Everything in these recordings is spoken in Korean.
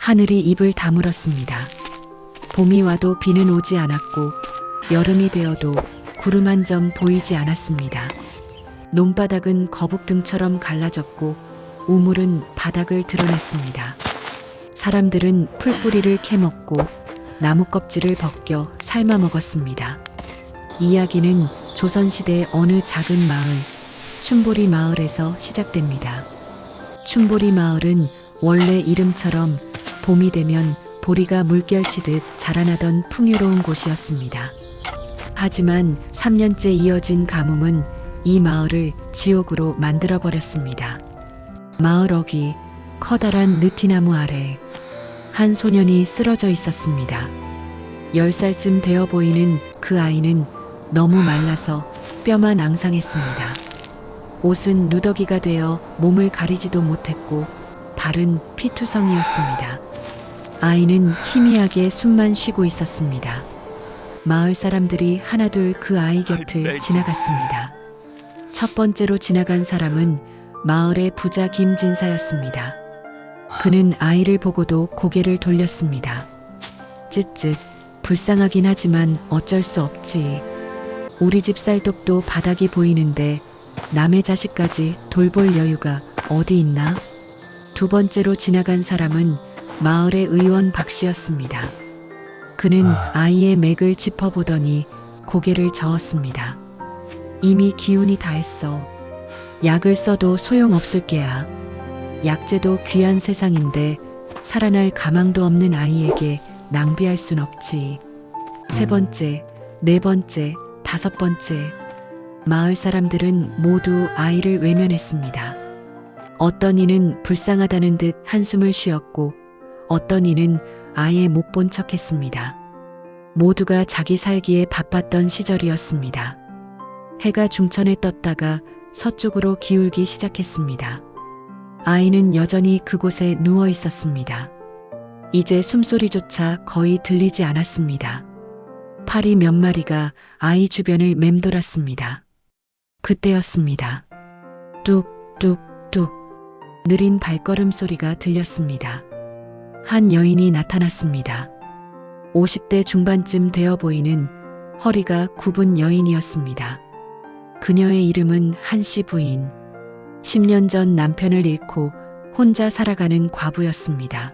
하늘이 입을 다물었습니다. 봄이 와도 비는 오지 않았고 여름이 되어도 구름 한 점 보이지 않았습니다. 논바닥은 거북등처럼 갈라졌고 우물은 바닥을 드러냈습니다. 사람들은 풀뿌리를 캐먹고 나무 껍질을 벗겨 삶아 먹었습니다. 이야기는 조선시대 어느 작은 마을, 춘보리 마을에서 시작됩니다. 춘보리 마을은 원래 이름처럼 봄이 되면 보리가 물결치듯 자라나던 풍요로운 곳이었습니다. 하지만 3년째 이어진 가뭄은 이 마을을 지옥으로 만들어버렸습니다. 마을 어귀 커다란 느티나무 아래 한 소년이 쓰러져 있었습니다. 10살쯤 되어 보이는 그 아이는 너무 말라서 뼈만 앙상했습니다. 옷은 누더기가 되어 몸을 가리지도 못했고 발은 피투성이었습니다. 아이는 희미하게 숨만 쉬고 있었습니다. 마을 사람들이 하나둘 그 아이 곁을 지나갔습니다. 첫 번째로 지나간 사람은 마을의 부자 김진사였습니다. 그는 아이를 보고도 고개를 돌렸습니다. 쯧쯧, 불쌍하긴 하지만 어쩔 수 없지. 우리 집 쌀독도 바닥이 보이는데 남의 자식까지 돌볼 여유가 어디 있나? 두 번째로 지나간 사람은 마을의 의원 박 씨였습니다. 그는 아이의 맥을 짚어보더니 고개를 저었습니다. 이미 기운이 다했어. 약을 써도 소용없을 게야. 약재도 귀한 세상인데 살아날 가망도 없는 아이에게 낭비할 순 없지. 세 번째, 네 번째, 다섯 번째. 마을 사람들은 모두 아이를 외면했습니다. 어떤 이는 불쌍하다는 듯 한숨을 쉬었고 어떤 이는 아예 못 본 척했습니다. 모두가 자기 살기에 바빴던 시절이었습니다. 해가 중천에 떴다가 서쪽으로 기울기 시작했습니다. 아이는 여전히 그곳에 누워 있었습니다. 이제 숨소리조차 거의 들리지 않았습니다. 파리 몇 마리가 아이 주변을 맴돌았습니다. 그때였습니다. 뚝뚝뚝 느린 발걸음 소리가 들렸습니다. 한 여인이 나타났습니다. 50대 중반쯤 되어 보이는 허리가 굽은 여인이었습니다. 그녀의 이름은 한씨 부인. 10년 전 남편을 잃고 혼자 살아가는 과부였습니다.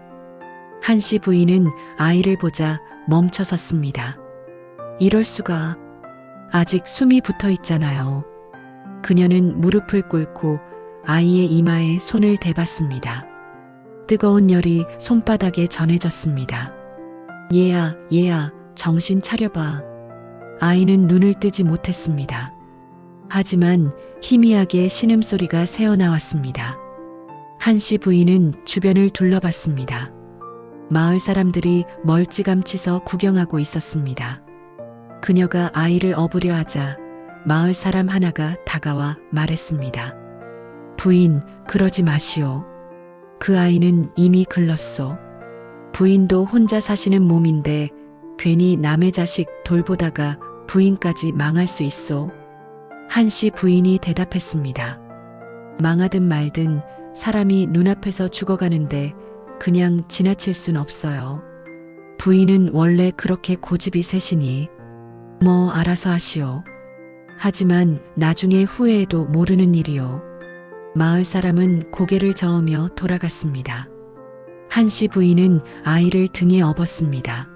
한씨 부인은 아이를 보자 멈춰 섰습니다. 이럴 수가. 아직 숨이 붙어 있잖아요. 그녀는 무릎을 꿇고 아이의 이마에 손을 대봤습니다. 뜨거운 열이 손바닥에 전해졌습니다. 얘야, 얘야, 정신 차려봐. 아이는 눈을 뜨지 못했습니다. 하지만 희미하게 신음소리가 새어나왔습니다. 한씨 부인은 주변을 둘러봤습니다. 마을 사람들이 멀찌감치서 구경하고 있었습니다. 그녀가 아이를 업으려 하자 마을 사람 하나가 다가와 말했습니다. 부인, 그러지 마시오. 그 아이는 이미 글렀소. 부인도 혼자 사시는 몸인데 괜히 남의 자식 돌보다가 부인까지 망할 수 있소. 한씨 부인이 대답했습니다. 망하든 말든 사람이 눈앞에서 죽어가는데 그냥 지나칠 순 없어요. 부인은 원래 그렇게 고집이 세시니 뭐 알아서 하시오. 하지만 나중에 후회해도 모르는 일이요. 마을 사람은 고개를 저으며 돌아갔습니다. 한씨 부인은 아이를 등에 업었습니다.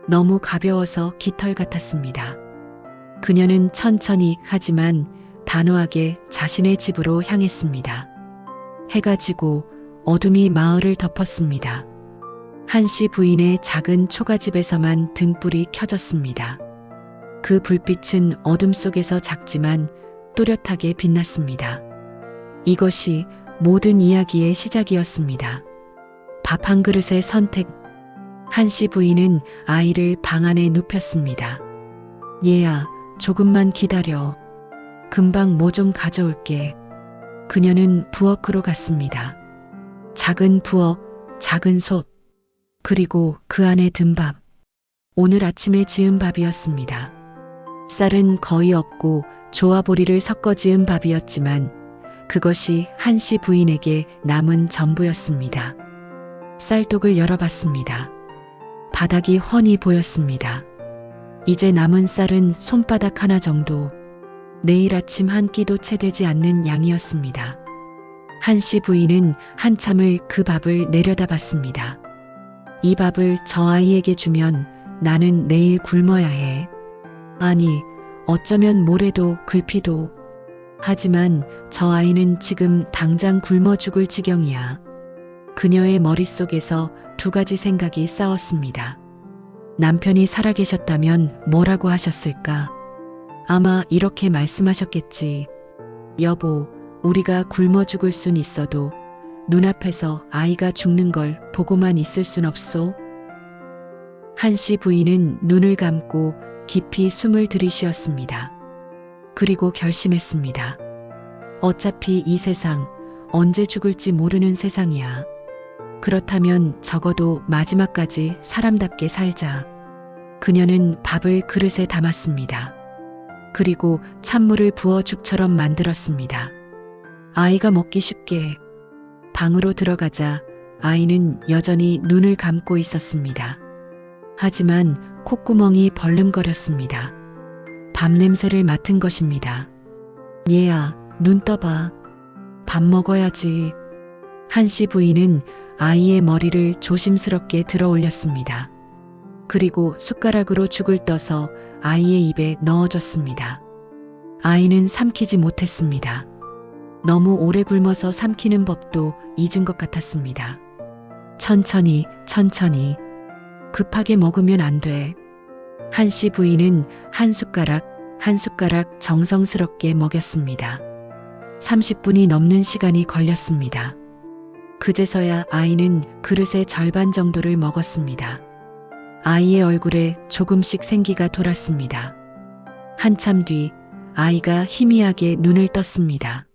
너무 가벼워서 깃털 같았습니다. 그녀는 천천히 하지만 단호하게 자신의 집으로 향했습니다. 해가 지고 어둠이 마을을 덮었습니다. 한씨 부인의 작은 초가집에서만 등불이 켜졌습니다. 그 불빛은 어둠 속에서 작지만 또렷하게 빛났습니다. 이것이 모든 이야기의 시작이었습니다. 밥 한 그릇의 선택. 한씨 부인은 아이를 방 안에 눕혔습니다. 얘야, 조금만 기다려. 금방 뭐 좀 가져올게. 그녀는 부엌으로 갔습니다. 작은 부엌, 작은 솥, 그리고 그 안에 든 밥. 오늘 아침에 지은 밥이었습니다. 쌀은 거의 없고 조화보리를 섞어 지은 밥이었지만 그것이 한씨 부인에게 남은 전부였습니다. 쌀독을 열어봤습니다. 바닥이 훤히 보였습니다. 이제 남은 쌀은 손바닥 하나 정도, 내일 아침 한 끼도 채 되지 않는 양이었습니다. 한씨 부인은 한참을 그 밥을 내려다봤습니다. 이 밥을 저 아이에게 주면 나는 내일 굶어야 해. 아니, 어쩌면 모레도 글피도. 하지만 저 아이는 지금 당장 굶어 죽을 지경이야. 그녀의 머릿속에서 두 가지 생각이 싸웠습니다. 남편이 살아계셨다면 뭐라고 하셨을까? 아마 이렇게 말씀하셨겠지. 여보, 우리가 굶어 죽을 순 있어도 눈앞에서 아이가 죽는 걸 보고만 있을 순 없소. 한씨 부인은 눈을 감고 깊이 숨을 들이쉬었습니다. 그리고 결심했습니다. 어차피 이 세상 언제 죽을지 모르는 세상이야. 그렇다면 적어도 마지막까지 사람답게 살자. 그녀는 밥을 그릇에 담았습니다. 그리고 찬물을 부어 죽처럼 만들었습니다. 아이가 먹기 쉽게. 방으로 들어가자 아이는 여전히 눈을 감고 있었습니다. 하지만 콧구멍이 벌름거렸습니다. 밥 냄새를 맡은 것입니다. 얘야, 눈 떠봐. 밥 먹어야지. 한씨 부인은 아이의 머리를 조심스럽게 들어 올렸습니다. 그리고 숟가락으로 죽을 떠서 아이의 입에 넣어줬습니다. 아이는 삼키지 못했습니다. 너무 오래 굶어서 삼키는 법도 잊은 것 같았습니다. 천천히, 천천히. 급하게 먹으면 안 돼. 한씨 부인은 한 숟가락, 한 숟가락 정성스럽게 먹였습니다. 30분이 넘는 시간이 걸렸습니다. 그제서야 아이는 그릇의 절반 정도를 먹었습니다. 아이의 얼굴에 조금씩 생기가 돌았습니다. 한참 뒤 아이가 희미하게 눈을 떴습니다.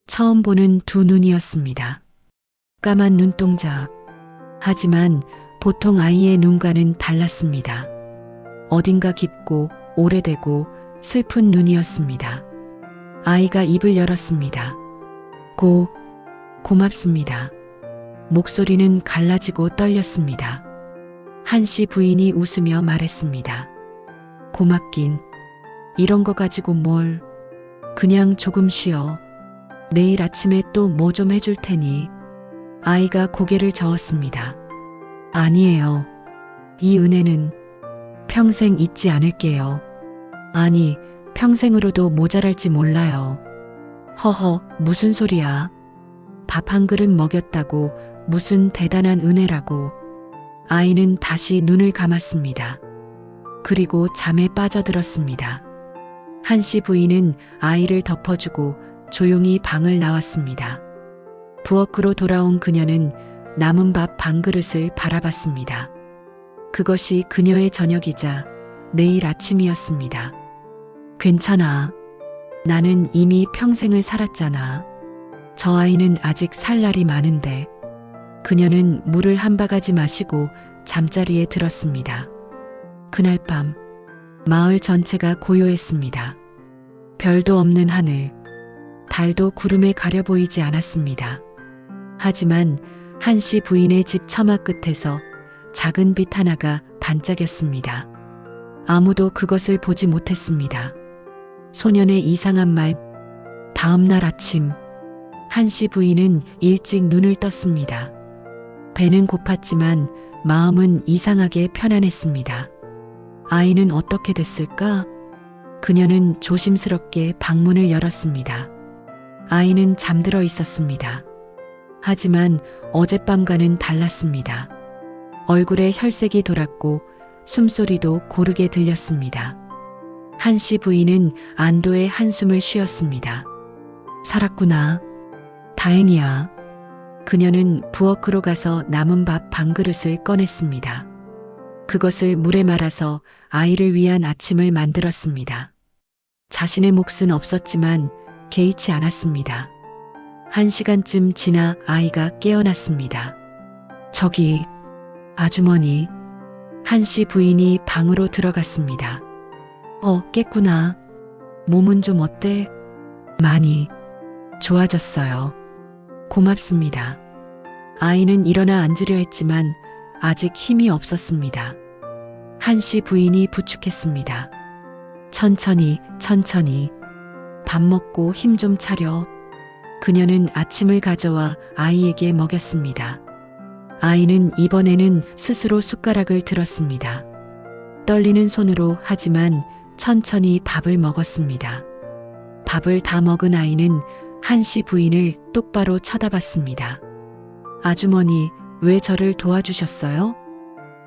처음 보는 두 눈이었습니다. 까만 눈동자. 하지만 보통 아이의 눈과는 달랐습니다. 어딘가 깊고 오래되고 슬픈 눈이었습니다. 아이가 입을 열었습니다. 고맙습니다. 목소리는 갈라지고 떨렸습니다. 한씨 부인이 웃으며 말했습니다. 고맙긴. 이런 거 가지고 뭘. 그냥 조금 쉬어. 내일 아침에 또 뭐 좀 해줄 테니. 아이가 고개를 저었습니다. 아니에요. 이 은혜는 평생 잊지 않을게요. 아니, 평생으로도 모자랄지 몰라요. 허허, 무슨 소리야. 밥 한 그릇 먹였다고 무슨 대단한 은혜라고. 아이는 다시 눈을 감았습니다. 그리고 잠에 빠져들었습니다. 한씨 부인은 아이를 덮어주고 조용히 방을 나왔습니다. 부엌으로 돌아온 그녀는 남은 밥 반 그릇을 바라봤습니다. 그것이 그녀의 저녁이자 내일 아침이었습니다. 괜찮아. 나는 이미 평생을 살았잖아. 저 아이는 아직 살 날이 많은데. 그녀는 물을 한 바가지 마시고 잠자리에 들었습니다. 그날 밤 마을 전체가 고요했습니다. 별도 없는 하늘, 달도 구름에 가려 보이지 않았습니다. 하지만 한씨 부인의 집 처마 끝에서 작은 빛 하나가 반짝였습니다. 아무도 그것을 보지 못했습니다. 소년의 이상한 말. 다음 날 아침 한씨 부인은 일찍 눈을 떴습니다. 배는 고팠지만 마음은 이상하게 편안했습니다. 아이는 어떻게 됐을까? 그녀는 조심스럽게 방문을 열었습니다. 아이는 잠들어 있었습니다. 하지만 어젯밤과는 달랐습니다. 얼굴에 혈색이 돌았고 숨소리도 고르게 들렸습니다. 한씨 부인은 안도의 한숨을 쉬었습니다. 살았구나. 다행이야. 그녀는 부엌으로 가서 남은 밥 반 그릇을 꺼냈습니다. 그것을 물에 말아서 아이를 위한 아침을 만들었습니다. 자신의 몫은 없었지만 개의치 않았습니다. 1시간쯤 지나 아이가 깨어났습니다. 저기, 아주머니. 한씨 부인이 방으로 들어갔습니다. 깼구나. 몸은 좀 어때? 많이 좋아졌어요. 고맙습니다. 아이는 일어나 앉으려 했지만 아직 힘이 없었습니다. 한씨 부인이 부축했습니다. 천천히, 천천히. 밥 먹고 힘 좀 차려. 그녀는 아침을 가져와 아이에게 먹였습니다. 아이는 이번에는 스스로 숟가락을 들었습니다. 떨리는 손으로 하지만 천천히 밥을 먹었습니다. 밥을 다 먹은 아이는 한씨 부인을 똑바로 쳐다봤습니다. 아주머니, 왜 저를 도와주셨어요?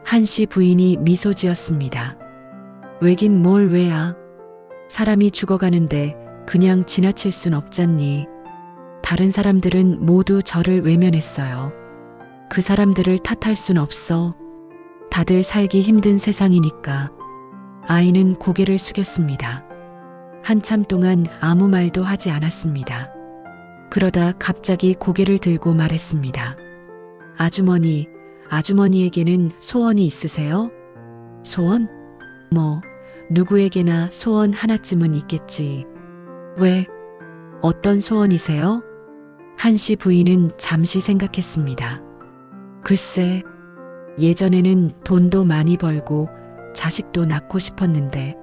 한씨 부인이 미소 지었습니다. 왜긴 뭘 왜야? 사람이 죽어가는데 그냥 지나칠 순 없잖니. 다른 사람들은 모두 저를 외면했어요. 그 사람들을 탓할 순 없어. 다들 살기 힘든 세상이니까. 아이는 고개를 숙였습니다. 한참 동안 아무 말도 하지 않았습니다. 그러다 갑자기 고개를 들고 말했습니다. 아주머니, 아주머니에게는 소원이 있으세요? 소원? 뭐, 누구에게나 소원 하나쯤은 있겠지. 왜? 어떤 소원이세요? 한씨 부인은 잠시 생각했습니다. 글쎄, 예전에는 돈도 많이 벌고 자식도 낳고 싶었는데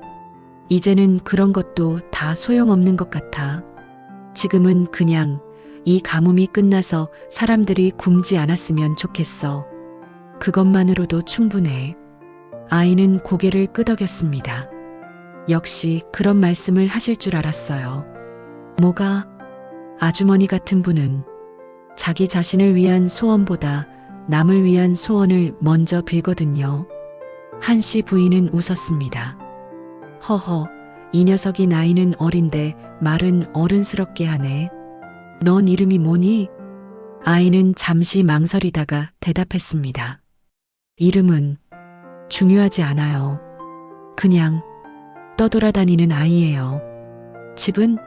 이제는 그런 것도 다 소용없는 것 같아. 지금은 그냥 이 가뭄이 끝나서 사람들이 굶지 않았으면 좋겠어. 그것만으로도 충분해. 아이는 고개를 끄덕였습니다. 역시 그런 말씀을 하실 줄 알았어요. 뭐가? 아주머니 같은 분은 자기 자신을 위한 소원보다 남을 위한 소원을 먼저 빌거든요. 한씨 부인은 웃었습니다. 허허, 이 녀석이 나이는 어린데 말은 어른스럽게 하네. 넌 이름이 뭐니? 아이는 잠시 망설이다가 대답했습니다. 이름은 중요하지 않아요. 그냥 떠돌아다니는 아이예요. 집은?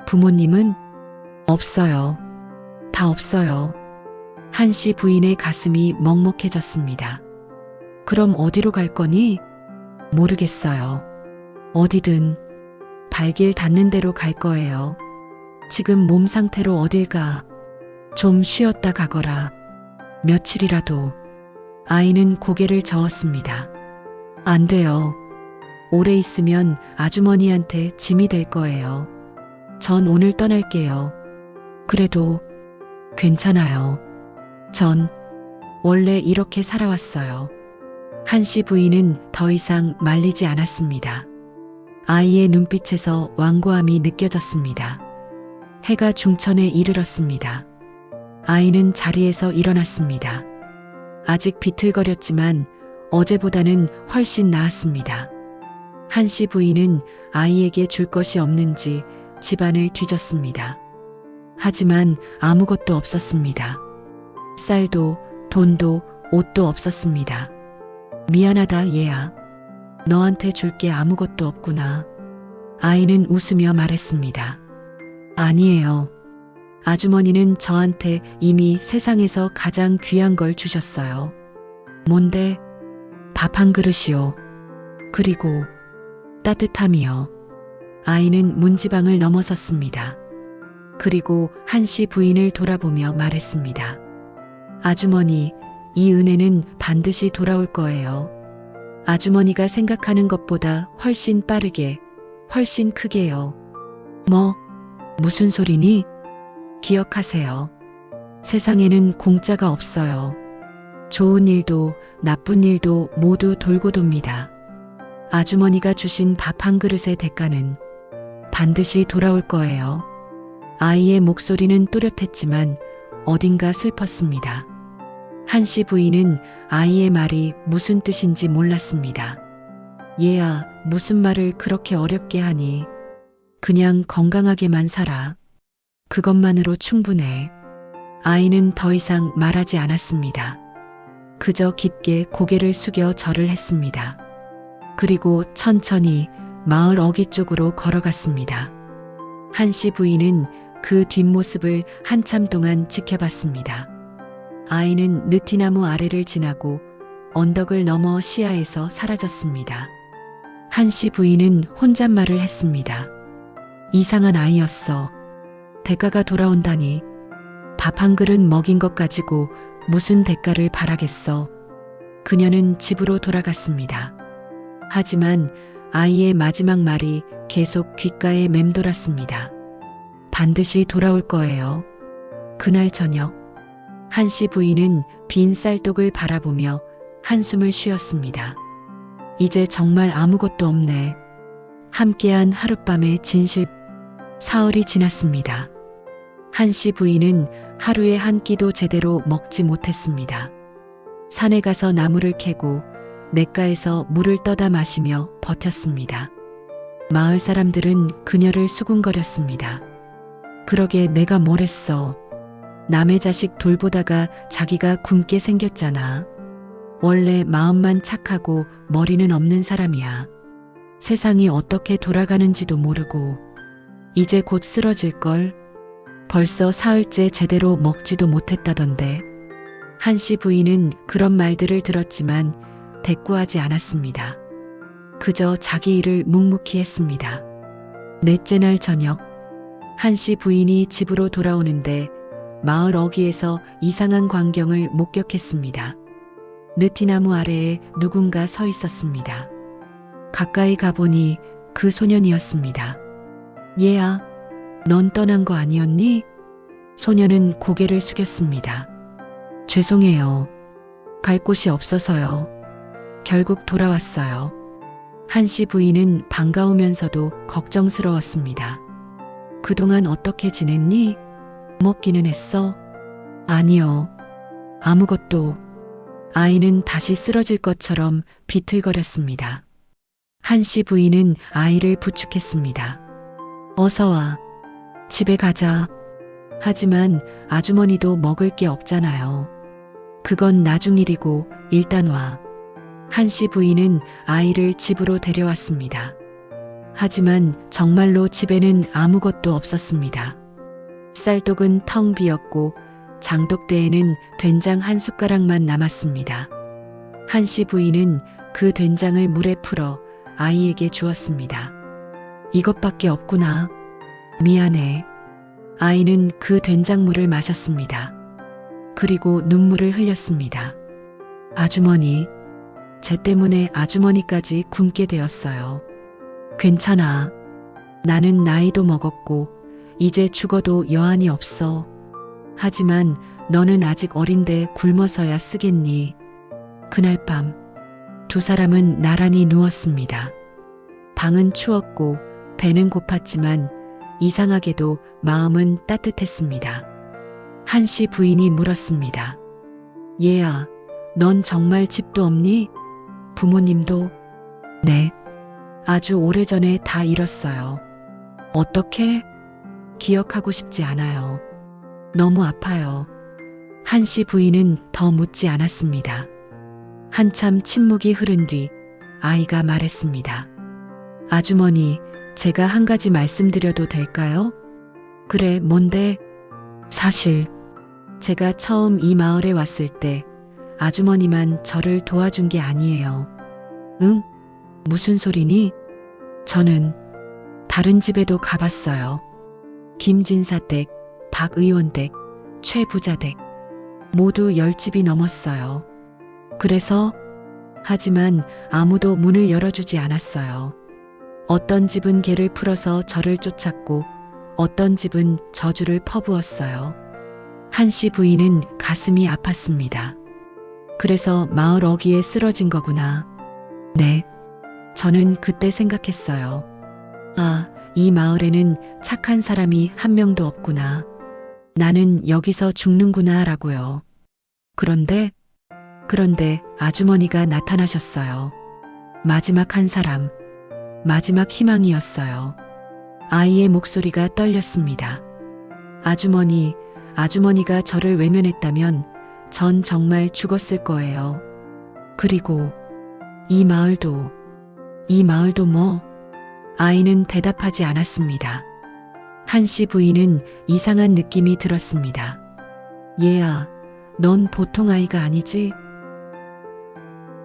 부모님은? 없어요. 다 없어요. 한씨 부인의 가슴이 먹먹해졌습니다. 그럼 어디로 갈 거니? 모르겠어요. 어디든 발길 닿는 대로 갈 거예요. 지금 몸 상태로 어딜 가? 좀 쉬었다 가거라. 며칠이라도. 아이는 고개를 저었습니다. 안 돼요. 오래 있으면 아주머니한테 짐이 될 거예요. 전 오늘 떠날게요. 그래도 괜찮아요. 전 원래 이렇게 살아왔어요. 한씨 부인은 더 이상 말리지 않았습니다. 아이의 눈빛에서 완고함이 느껴졌습니다. 해가 중천에 이르렀습니다. 아이는 자리에서 일어났습니다. 아직 비틀거렸지만 어제보다는 훨씬 나았습니다. 한씨 부인은 아이에게 줄 것이 없는지 집안을 뒤졌습니다. 하지만 아무것도 없었습니다. 쌀도 돈도 옷도 없었습니다. 미안하다 얘야. 너한테 줄 게 아무것도 없구나. 아이는 웃으며 말했습니다. 아니에요. 아주머니는 저한테 이미 세상에서 가장 귀한 걸 주셨어요. 뭔데? 밥 한 그릇이요. 그리고 따뜻함이요. 아이는 문지방을 넘어섰습니다. 그리고 한씨 부인을 돌아보며 말했습니다. 아주머니, 이 은혜는 반드시 돌아올 거예요. 아주머니가 생각하는 것보다 훨씬 빠르게, 훨씬 크게요. 뭐, 무슨 소리니? 기억하세요. 세상에는 공짜가 없어요. 좋은 일도 나쁜 일도 모두 돌고 돕니다. 아주머니가 주신 밥 한 그릇의 대가는 반드시 돌아올 거예요. 아이의 목소리는 또렷했지만 어딘가 슬펐습니다. 한씨 부인은 아이의 말이 무슨 뜻인지 몰랐습니다. 얘야, 무슨 말을 그렇게 어렵게 하니? 그냥 건강하게만 살아. 그것만으로 충분해. 아이는 더 이상 말하지 않았습니다. 그저 깊게 고개를 숙여 절을 했습니다. 그리고 천천히 마을 어귀 쪽으로 걸어갔습니다. 한씨 부인은 그 뒷모습을 한참 동안 지켜봤습니다. 아이는 느티나무 아래를 지나고 언덕을 넘어 시야에서 사라졌습니다. 한씨 부인은 혼잣말을 했습니다. 이상한 아이였어. 대가가 돌아온다니. 밥 한 그릇 먹인 것 가지고 무슨 대가를 바라겠어. 그녀는 집으로 돌아갔습니다. 하지만 아이의 마지막 말이 계속 귓가에 맴돌았습니다. 반드시 돌아올 거예요. 그날 저녁, 한씨 부인은 빈 쌀독을 바라보며 한숨을 쉬었습니다. 이제 정말 아무것도 없네. 함께한 하룻밤의 진실. 사흘이 지났습니다. 한씨 부인은 하루에 한 끼도 제대로 먹지 못했습니다. 산에 가서 나무를 캐고 냇가에서 물을 떠다 마시며 버텼습니다. 마을 사람들은 그녀를 수군거렸습니다. 그러게 내가 뭘 했어. 남의 자식 돌보다가 자기가 굶게 생겼잖아. 원래 마음만 착하고 머리는 없는 사람이야. 세상이 어떻게 돌아가는지도 모르고 이제 곧 쓰러질걸. 벌써 사흘째 제대로 먹지도 못했다던데. 한씨 부인은 그런 말들을 들었지만 대꾸하지 않았습니다. 그저 자기 일을 묵묵히 했습니다. 넷째 날 저녁, 한씨 부인이 집으로 돌아오는데 마을 어귀에서 이상한 광경을 목격했습니다. 느티나무 아래에 누군가 서 있었습니다. 가까이 가보니 그 소년이었습니다. 얘야, 넌 떠난 거 아니었니? 소년은 고개를 숙였습니다. 죄송해요. 갈 곳이 없어서요. 결국 돌아왔어요. 한씨 부인은 반가우면서도 걱정스러웠습니다. 그동안 어떻게 지냈니? 먹기는 했어? 아니요. 아무것도. 아이는 다시 쓰러질 것처럼 비틀거렸습니다. 한씨 부인은 아이를 부축했습니다. 어서 와. 집에 가자. 하지만 아주머니도 먹을 게 없잖아요. 그건 나중 일이고 일단 와. 한씨 부인은 아이를 집으로 데려왔습니다. 하지만 정말로 집에는 아무것도 없었습니다. 쌀독은 텅 비었고 장독대에는 된장 한 숟가락만 남았습니다. 한씨 부인은 그 된장을 물에 풀어 아이에게 주었습니다. 이것밖에 없구나. 미안해. 아이는 그 된장물을 마셨습니다. 그리고 눈물을 흘렸습니다. 아주머니, 쟤 때문에 아주머니까지 굶게 되었어요. 괜찮아. 나는 나이도 먹었고 이제 죽어도 여한이 없어. 하지만 너는 아직 어린데 굶어서야 쓰겠니. 그날 밤 두 사람은 나란히 누웠습니다. 방은 추웠고 배는 고팠지만 이상하게도 마음은 따뜻했습니다. 한씨 부인이 물었습니다. 얘야, 넌 정말 집도 없니? 부모님도? 네. 아주 오래전에 다 잃었어요. 어떻게? 기억하고 싶지 않아요. 너무 아파요. 한씨 부인은 더 묻지 않았습니다. 한참 침묵이 흐른 뒤 아이가 말했습니다. 아주머니, 제가 한 가지 말씀드려도 될까요? 그래, 뭔데? 사실 제가 처음 이 마을에 왔을 때 아주머니만 저를 도와준 게 아니에요. 응? 무슨 소리니? 저는 다른 집에도 가봤어요. 김진사 댁, 박 의원 댁, 최 부자 댁 모두 10집이 넘었어요. 그래서 하지만 아무도 문을 열어주지 않았어요. 어떤 집은 개를 풀어서 저를 쫓았고 어떤 집은 저주를 퍼부었어요. 한씨 부인은 가슴이 아팠습니다. 그래서 마을 어귀에 쓰러진 거구나. 네. 저는 그때 생각했어요. 아, 이 마을에는 착한 사람이 한 명도 없구나. 나는 여기서 죽는구나 라고요. 그런데 아주머니가 나타나셨어요. 마지막 한 사람, 마지막 희망이었어요. 아이의 목소리가 떨렸습니다. 아주머니가 저를 외면했다면 전 정말 죽었을 거예요. 그리고 이 마을도 뭐? 아이는 대답하지 않았습니다. 한씨 부인은 이상한 느낌이 들었습니다. 얘야, 넌 보통 아이가 아니지?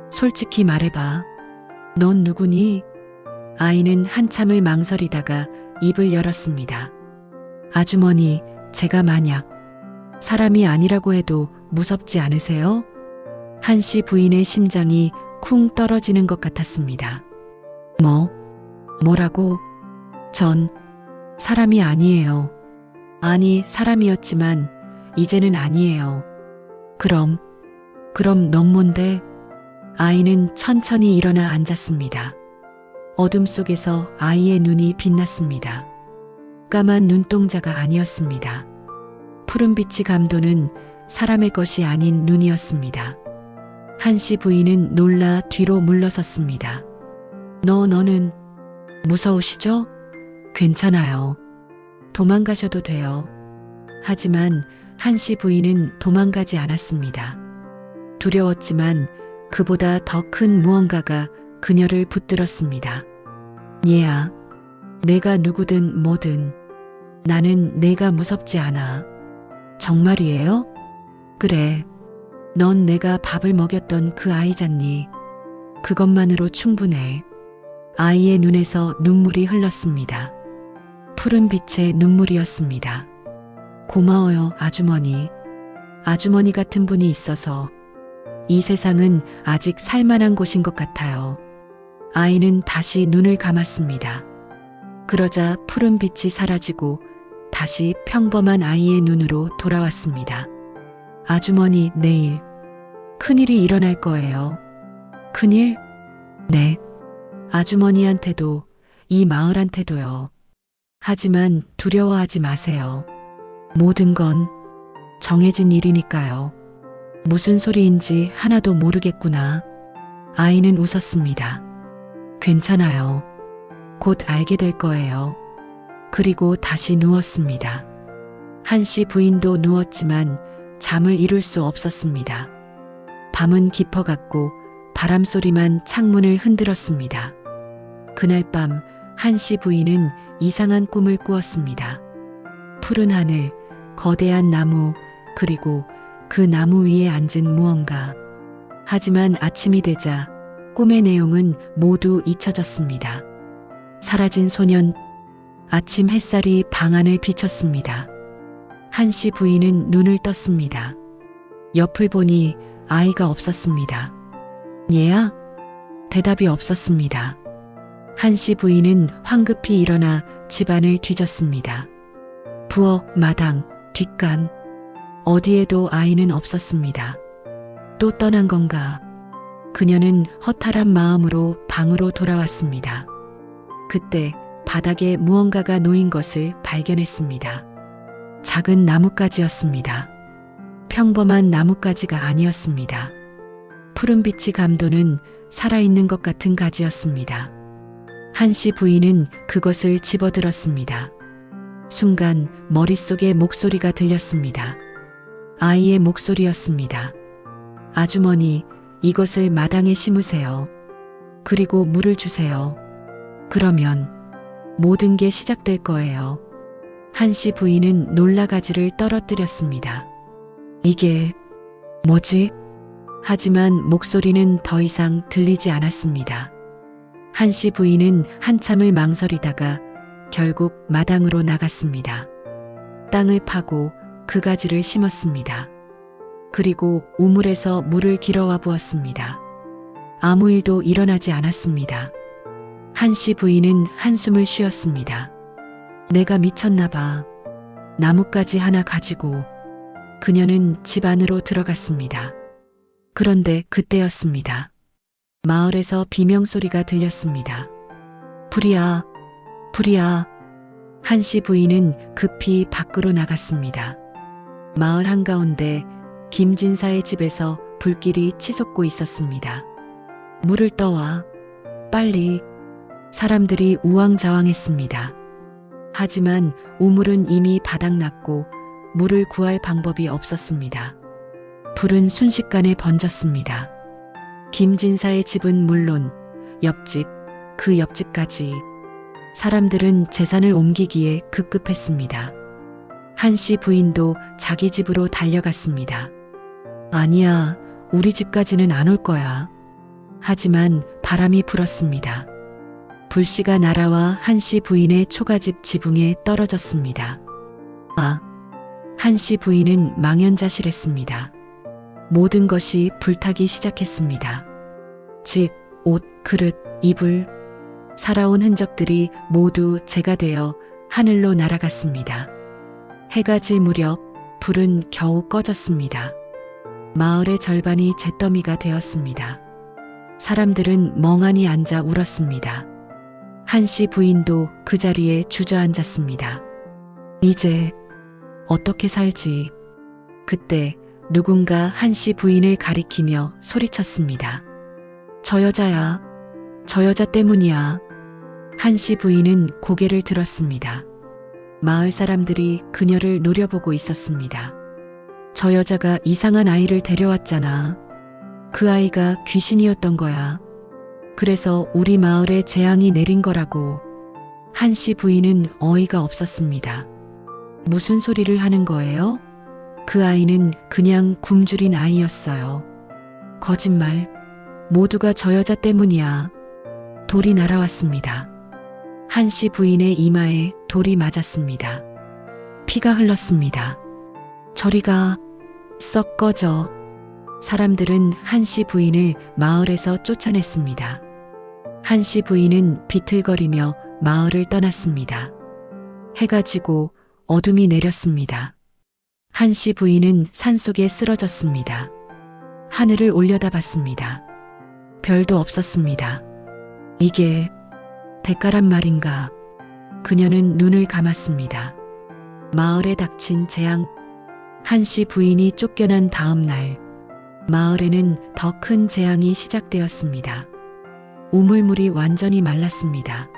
솔직히 말해봐. 넌 누구니? 아이는 한참을 망설이다가 입을 열었습니다. 아주머니, 제가 만약 사람이 아니라고 해도 무섭지 않으세요? 한씨 부인의 심장이 쿵 떨어지는 것 같았습니다. 뭐라고? 전 사람이 아니에요. 아니, 사람이었지만 이제는 아니에요. 그럼 넌 뭔데? 아이는 천천히 일어나 앉았습니다. 어둠 속에서 아이의 눈이 빛났습니다. 까만 눈동자가 아니었습니다. 푸른빛이 감도는 사람의 것이 아닌 눈이었습니다. 한씨 부인은 놀라 뒤로 물러섰습니다. 너는 무서우시죠? 괜찮아요. 도망가셔도 돼요. 하지만 한씨 부인은 도망가지 않았습니다. 두려웠지만 그보다 더 큰 무언가가 그녀를 붙들었습니다. 얘야, 내가 누구든 뭐든 나는 내가 무섭지 않아. 정말이에요? 그래. 넌 내가 밥을 먹였던 그 아이잖니. 그것만으로 충분해. 아이의 눈에서 눈물이 흘렀습니다. 푸른 빛의 눈물이었습니다. 고마워요, 아주머니. 아주머니 같은 분이 있어서 이 세상은 아직 살만한 곳인 것 같아요. 아이는 다시 눈을 감았습니다. 그러자 푸른 빛이 사라지고 다시 평범한 아이의 눈으로 돌아왔습니다. 아주머니, 내일 큰일이 일어날 거예요. 큰일? 네. 아주머니한테도 이 마을한테도요. 하지만 두려워하지 마세요. 모든 건 정해진 일이니까요. 무슨 소리인지 하나도 모르겠구나. 아이는 웃었습니다. 괜찮아요. 곧 알게 될 거예요. 그리고 다시 누웠습니다. 한씨 부인도 누웠지만 잠을 이룰 수 없었습니다. 밤은 깊어갔고 바람 소리만 창문을 흔들었습니다. 그날 밤 한씨 부인은 이상한 꿈을 꾸었습니다. 푸른 하늘, 거대한 나무, 그리고 그 나무 위에 앉은 무언가. 하지만 아침이 되자 꿈의 내용은 모두 잊혀졌습니다. 사라진 소년. 아침 햇살이 방 안을 비췄습니다. 한씨 부인은 눈을 떴습니다. 옆을 보니 아이가 없었습니다. 얘야? 대답이 없었습니다. 한씨 부인은 황급히 일어나 집안을 뒤졌습니다. 부엌, 마당, 뒷간, 어디에도 아이는 없었습니다. 또 떠난 건가? 그녀는 허탈한 마음으로 방으로 돌아왔습니다. 그때 바닥에 무언가가 놓인 것을 발견했습니다. 작은 나뭇가지였습니다. 평범한 나뭇가지가 아니었습니다. 푸른빛이 감도는 살아있는 것 같은 가지였습니다. 한씨 부인은 그것을 집어들었습니다. 순간 머릿속에 목소리가 들렸습니다. 아이의 목소리였습니다. 아주머니, 이것을 마당에 심으세요. 그리고 물을 주세요. 그러면 모든 게 시작될 거예요. 한씨 부인은 놀라가지를 떨어뜨렸습니다. 이게 뭐지? 하지만 목소리는 더 이상 들리지 않았습니다. 한씨 부인은 한참을 망설이다가 결국 마당으로 나갔습니다. 땅을 파고 그 가지를 심었습니다. 그리고 우물에서 물을 길어와 부었습니다. 아무 일도 일어나지 않았습니다. 한씨 부인은 한숨을 쉬었습니다. 내가 미쳤나 봐. 나뭇가지 하나 가지고 그녀는 집 안으로 들어갔습니다. 그런데 그때였습니다. 마을에서 비명소리가 들렸습니다. 불이야, 불이야. 한씨 부인은 급히 밖으로 나갔습니다. 마을 한가운데 김진사의 집에서 불길이 치솟고 있었습니다. 물을 떠와, 빨리. 사람들이 우왕좌왕했습니다. 하지만 우물은 이미 바닥났고 물을 구할 방법이 없었습니다. 불은 순식간에 번졌습니다. 김진사의 집은 물론 옆집, 그 옆집까지 사람들은 재산을 옮기기에 급급했습니다. 한씨 부인도 자기 집으로 달려갔습니다. 아니야, 우리 집까지는 안 올 거야. 하지만 바람이 불었습니다. 불씨가 날아와 한씨 부인의 초가집 지붕에 떨어졌습니다. 한씨 부인은 망연자실했습니다. 모든 것이 불타기 시작했습니다. 집, 옷, 그릇, 이불, 살아온 흔적들이 모두 재가 되어 하늘로 날아갔습니다. 해가 질 무렵 불은 겨우 꺼졌습니다. 마을의 절반이 잿더미가 되었습니다. 사람들은 멍하니 앉아 울었습니다. 한씨 부인도 그 자리에 주저앉았습니다. 이제 어떻게 살지? 그때 누군가 한씨 부인을 가리키며 소리쳤습니다. 저 여자야. 저 여자 때문이야. 한씨 부인은 고개를 들었습니다. 마을 사람들이 그녀를 노려보고 있었습니다. 저 여자가 이상한 아이를 데려왔잖아. 그 아이가 귀신이었던 거야. 그래서 우리 마을에 재앙이 내린 거라고. 한씨 부인은 어이가 없었습니다. 무슨 소리를 하는 거예요? 그 아이는 그냥 굶주린 아이였어요. 거짓말. 모두가 저 여자 때문이야. 돌이 날아왔습니다. 한씨 부인의 이마에 돌이 맞았습니다. 피가 흘렀습니다. 저리가, 썩 꺼져. 사람들은 한씨 부인을 마을에서 쫓아냈습니다. 한씨 부인은 비틀거리며 마을을 떠났습니다. 해가 지고 어둠이 내렸습니다. 한씨 부인은 산속에 쓰러졌습니다. 하늘을 올려다봤습니다. 별도 없었습니다. 이게 대가란 말인가? 그녀는 눈을 감았습니다. 마을에 닥친 재앙. 한씨 부인이 쫓겨난 다음 날, 마을에는 더 큰 재앙이 시작되었습니다. 우물물이 완전히 말랐습니다.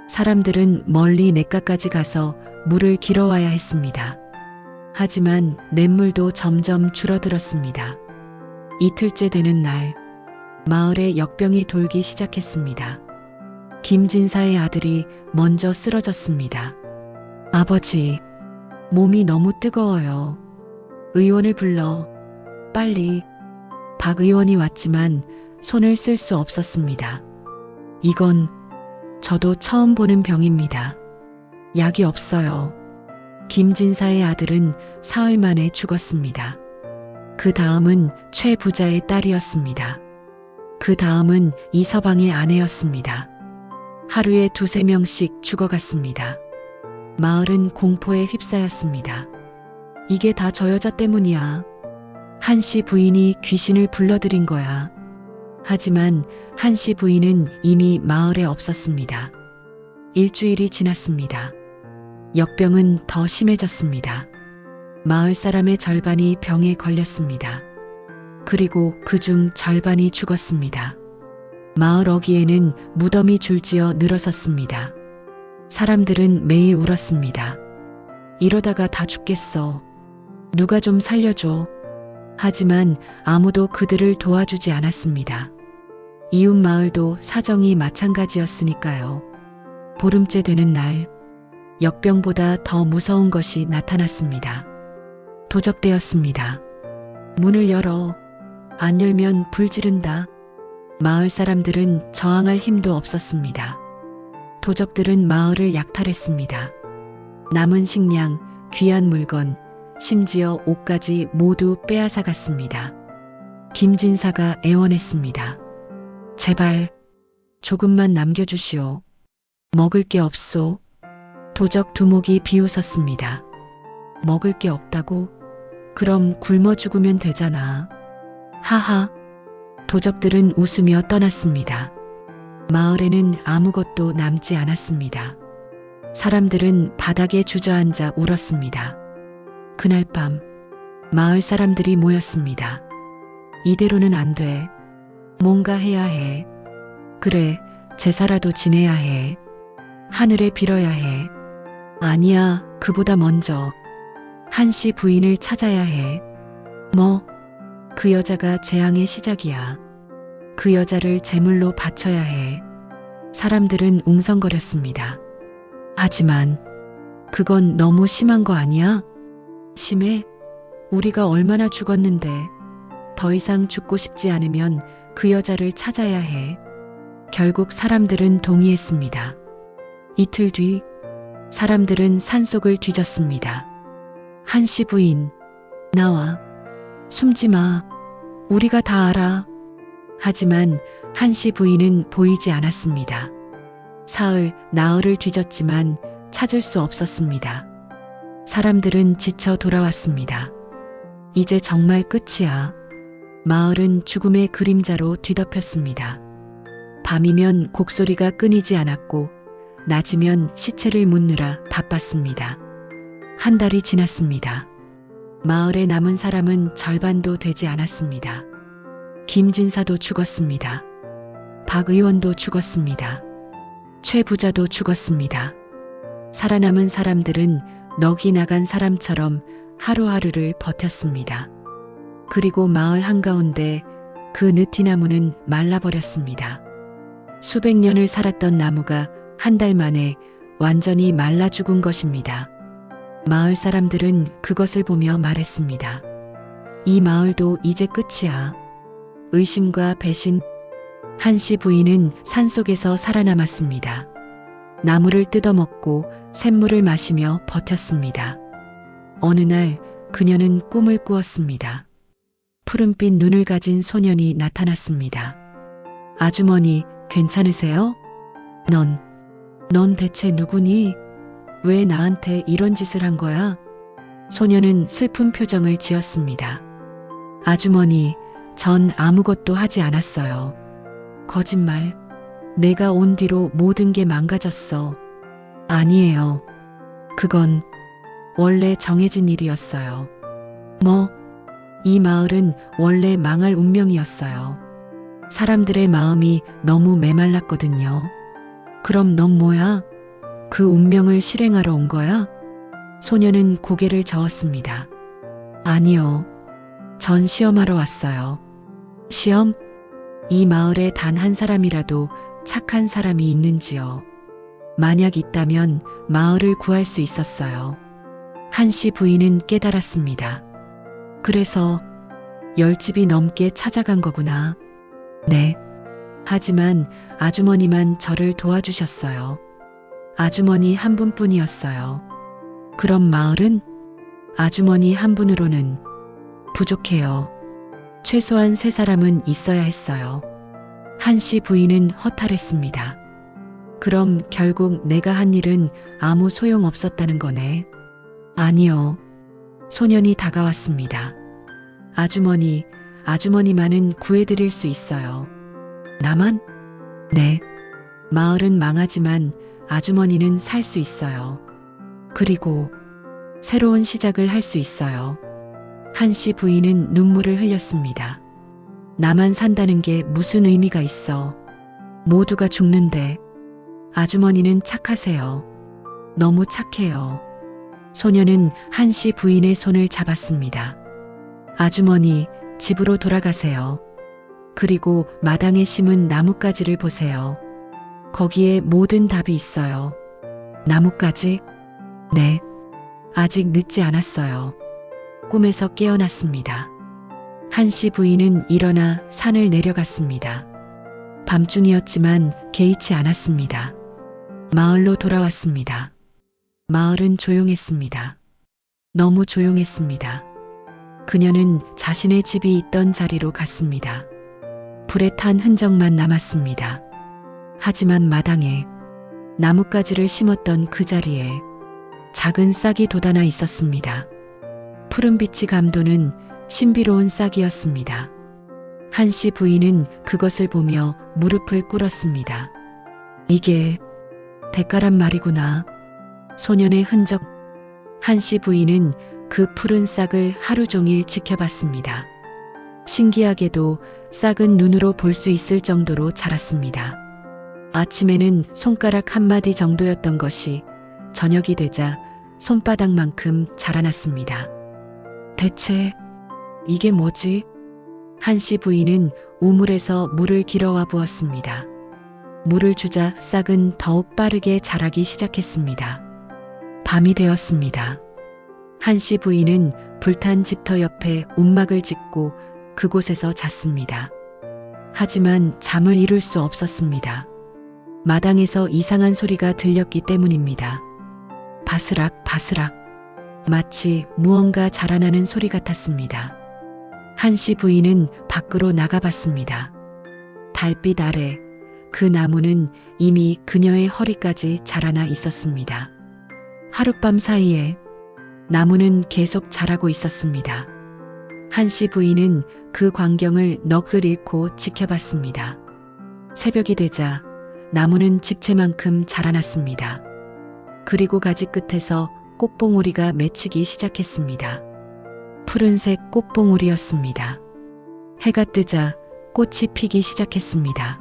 사람들은 멀리 냇가까지 가서 물을 길어와야 했습니다. 하지만 냇물도 점점 줄어들었습니다. 이틀째 되는 날, 마을에 역병이 돌기 시작했습니다. 김진사의 아들이 먼저 쓰러졌습니다. 아버지, 몸이 너무 뜨거워요. 의원을 불러, 빨리. 박 의원이 왔지만 손을 쓸 수 없었습니다. 이건 저도 처음 보는 병입니다. 약이 없어요. 김진사의 아들은 사흘 만에 죽었습니다. 그 다음은 최 부자의 딸이었습니다. 그 다음은 이서방의 아내였습니다. 하루에 2~3명씩 죽어갔습니다. 마을은 공포에 휩싸였습니다. 이게 다 저 여자 때문이야. 한씨 부인이 귀신을 불러들인 거야. 하지만 한씨 부인은 이미 마을에 없었습니다. 일주일이 지났습니다. 역병은 더 심해졌습니다. 마을 사람의 절반이 병에 걸렸습니다. 그리고 그중 절반이 죽었습니다. 마을 어귀에는 무덤이 줄지어 늘어섰습니다. 사람들은 매일 울었습니다. 이러다가 다 죽겠어. 누가 좀 살려줘. 하지만 아무도 그들을 도와주지 않았습니다. 이웃 마을도 사정이 마찬가지였으니까요. 보름째 되는 날, 역병보다 더 무서운 것이 나타났습니다. 도적되었습니다. 문을 열어. 안 열면 불 지른다. 마을 사람들은 저항할 힘도 없었습니다. 도적들은 마을을 약탈했습니다. 남은 식량, 귀한 물건, 심지어 옷까지 모두 빼앗아 갔습니다. 김진사가 애원했습니다. 제발 조금만 남겨주시오. 먹을 게 없소. 도적 두목이 비웃었습니다. 먹을 게 없다고? 그럼 굶어 죽으면 되잖아. 하하. 도적들은 웃으며 떠났습니다. 마을에는 아무것도 남지 않았습니다. 사람들은 바닥에 주저앉아 울었습니다. 그날 밤 마을 사람들이 모였습니다. 이대로는 안 돼. 뭔가 해야 해. 그래, 제사라도 지내야 해. 하늘에 빌어야 해. 아니야, 그보다 먼저 한씨 부인을 찾아야 해. 뭐? 그 여자가 재앙의 시작이야. 그 여자를 제물로 바쳐야 해. 사람들은 웅성거렸습니다. 하지만 그건 너무 심한 거 아니야? 심해? 우리가 얼마나 죽었는데. 더 이상 죽고 싶지 않으면 그 여자를 찾아야 해. 결국 사람들은 동의했습니다. 이틀 뒤 사람들은 산속을 뒤졌습니다. 한씨 부인, 나와. 숨지 마. 우리가 다 알아. 하지만 한씨 부인은 보이지 않았습니다. 사흘, 나흘을 뒤졌지만 찾을 수 없었습니다. 사람들은 지쳐 돌아왔습니다. 이제 정말 끝이야. 마을은 죽음의 그림자로 뒤덮였습니다. 밤이면 곡소리가 끊이지 않았고 낮이면 시체를 묻느라 바빴습니다. 한 달이 지났습니다. 마을에 남은 사람은 절반도 되지 않았습니다. 김진사도 죽었습니다. 박 의원도 죽었습니다. 최 부자도 죽었습니다. 살아남은 사람들은 넋이 나간 사람처럼 하루하루를 버텼습니다. 그리고 마을 한가운데 그 느티나무는 말라버렸습니다. 수백 년을 살았던 나무가 한 달 만에 완전히 말라 죽은 것입니다. 마을 사람들은 그것을 보며 말했습니다. 이 마을도 이제 끝이야. 의심과 배신. 한씨 부인은 산속에서 살아남았습니다. 나무를 뜯어먹고 샘물을 마시며 버텼습니다. 어느 날 그녀는 꿈을 꾸었습니다. 푸른빛 눈을 가진 소년이 나타났습니다. 아주머니, 괜찮으세요? 넌 대체 누구니? 왜 나한테 이런 짓을 한 거야? 소년은 슬픈 표정을 지었습니다. 아주머니, 전 아무것도 하지 않았어요. 거짓말. 내가 온 뒤로 모든 게 망가졌어. 아니에요. 그건 원래 정해진 일이었어요. 뭐? 이 마을은 원래 망할 운명이었어요. 사람들의 마음이 너무 메말랐거든요. 그럼 넌 뭐야? 그 운명을 실행하러 온 거야? 소녀는 고개를 저었습니다. 아니요. 전 시험하러 왔어요. 시험? 이 마을에 단 한 사람이라도 착한 사람이 있는지요? 만약 있다면 마을을 구할 수 있었어요. 한씨 부인은 깨달았습니다. 그래서 10집이 넘게 찾아간 거구나. 네. 하지만 아주머니만 저를 도와주셨어요. 아주머니 한 분뿐이었어요. 그럼 마을은? 아주머니 한 분으로는 부족해요. 최소한 3사람은 있어야 했어요. 한씨 부인은 허탈했습니다. 그럼 결국 내가 한 일은 아무 소용 없었다는 거네. 아니요. 소년이 다가왔습니다. 아주머니만은 구해드릴 수 있어요. 나만? 네. 마을은 망하지만 아주머니는 살 수 있어요. 그리고 새로운 시작을 할 수 있어요. 한씨 부인은 눈물을 흘렸습니다. 나만 산다는 게 무슨 의미가 있어. 모두가 죽는데. 아주머니는 착하세요. 너무 착해요. 소녀는 한씨 부인의 손을 잡았습니다. 아주머니, 집으로 돌아가세요. 그리고 마당에 심은 나뭇가지를 보세요. 거기에 모든 답이 있어요. 나뭇가지? 네. 아직 늦지 않았어요. 꿈에서 깨어났습니다. 한씨 부인은 일어나 산을 내려갔습니다. 밤중이었지만 개의치 않았습니다. 마을로 돌아왔습니다. 마을은 조용했습니다. 너무 조용했습니다. 그녀는 자신의 집이 있던 자리로 갔습니다. 불에 탄 흔적만 남았습니다. 하지만 마당에 나뭇가지를 심었던 그 자리에 작은 싹이 돋아나 있었습니다. 푸른빛이 감도는 신비로운 싹이었습니다. 한씨 부인은 그것을 보며 무릎을 꿇었습니다. 이게 대가란 말이구나. 소년의 흔적. 한씨 부인은 그 푸른 싹을 하루 종일 지켜봤습니다. 신기하게도 싹은 눈으로 볼 수 있을 정도로 자랐습니다. 아침에는 손가락 한마디 정도였던 것이 저녁이 되자 손바닥만큼 자라났습니다. 대체 이게 뭐지? 한씨 부인은 우물에서 물을 길어와 부었습니다. 물을 주자 싹은 더욱 빠르게 자라기 시작했습니다. 밤이 되었습니다. 한씨 부인은 불탄 집터 옆에 움막을 짓고 그곳에서 잤습니다. 하지만 잠을 이룰 수 없었습니다. 마당에서 이상한 소리가 들렸기 때문입니다. 바스락 바스락. 마치 무언가 자라나는 소리 같았습니다. 한씨 부인은 밖으로 나가봤습니다. 달빛 아래 그 나무는 이미 그녀의 허리까지 자라나 있었습니다. 하룻밤 사이에 나무는 계속 자라고 있었습니다. 한씨 부인은 그 광경을 넋을 잃고 지켜봤습니다. 새벽이 되자 나무는 집채만큼 자라났습니다. 그리고 가지 끝에서 꽃봉오리가 맺히기 시작했습니다. 푸른색 꽃봉오리였습니다. 해가 뜨자 꽃이 피기 시작했습니다.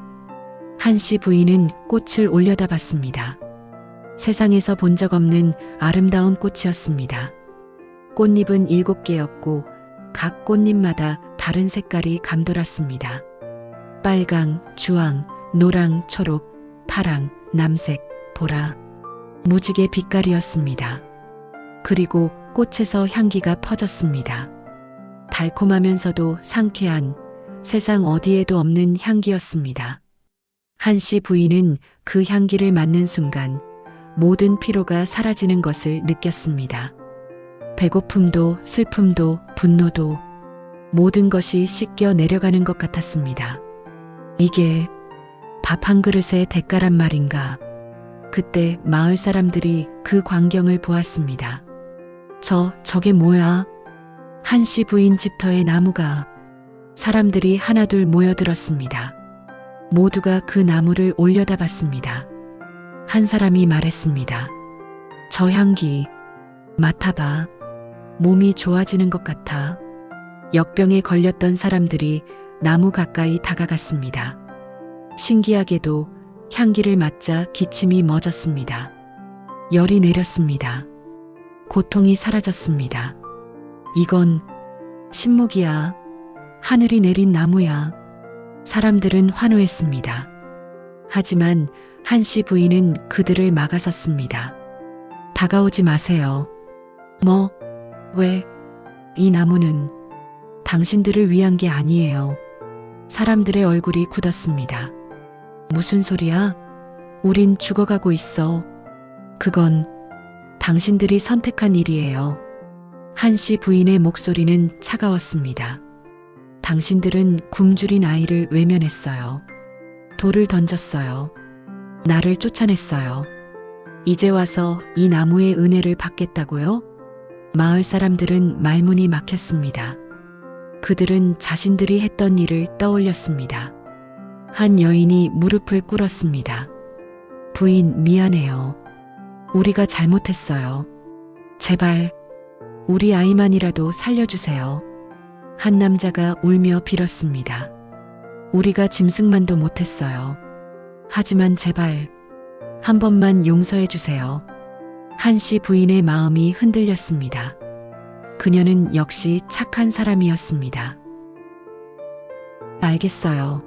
한씨 부인은 꽃을 올려다봤습니다. 세상에서 본 적 없는 아름다운 꽃이었습니다. 꽃잎은 7개였고 각 꽃잎마다 다른 색깔이 감돌았습니다. 빨강, 주황, 노랑, 초록, 파랑, 남색, 보라. 무지개 빛깔이었습니다. 그리고 꽃에서 향기가 퍼졌습니다. 달콤하면서도 상쾌한 세상 어디에도 없는 향기였습니다. 한씨 부인은 그 향기를 맡는 순간 모든 피로가 사라지는 것을 느꼈습니다. 배고픔도 슬픔도 분노도 모든 것이 씻겨 내려가는 것 같았습니다. 이게 밥 한 그릇의 대가란 말인가? 그때 마을 사람들이 그 광경을 보았습니다. 저게 뭐야? 한씨 부인 집터의 나무가. 사람들이 하나둘 모여들었습니다. 모두가 그 나무를 올려다봤습니다. 한 사람이 말했습니다. 저 향기 맡아봐. 몸이 좋아지는 것 같아. 역병에 걸렸던 사람들이 나무 가까이 다가갔습니다. 신기하게도 향기를 맡자 기침이 멎었습니다. 열이 내렸습니다. 고통이 사라졌습니다. 이건 신목이야. 하늘이 내린 나무야. 사람들은 환호했습니다. 하지만 한씨 부인은 그들을 막아섰습니다. 다가오지 마세요. 왜? 이 나무는 당신들을 위한 게 아니에요. 사람들의 얼굴이 굳었습니다. 무슨 소리야? 우린 죽어가고 있어. 그건 당신들이 선택한 일이에요. 한씨 부인의 목소리는 차가웠습니다. 당신들은 굶주린 아이를 외면했어요. 돌을 던졌어요. 나를 쫓아냈어요. 이제 와서 이 나무의 은혜를 받겠다고요? 마을 사람들은 말문이 막혔습니다. 그들은 자신들이 했던 일을 떠올렸습니다. 한 여인이 무릎을 꿇었습니다. 부인, 미안해요. 우리가 잘못했어요. 제발 우리 아이만이라도 살려주세요. 한 남자가 울며 빌었습니다. 우리가 짐승만도 못했어요. 하지만 제발 한 번만 용서해 주세요. 한씨 부인의 마음이 흔들렸습니다. 그녀는 역시 착한 사람이었습니다. 알겠어요.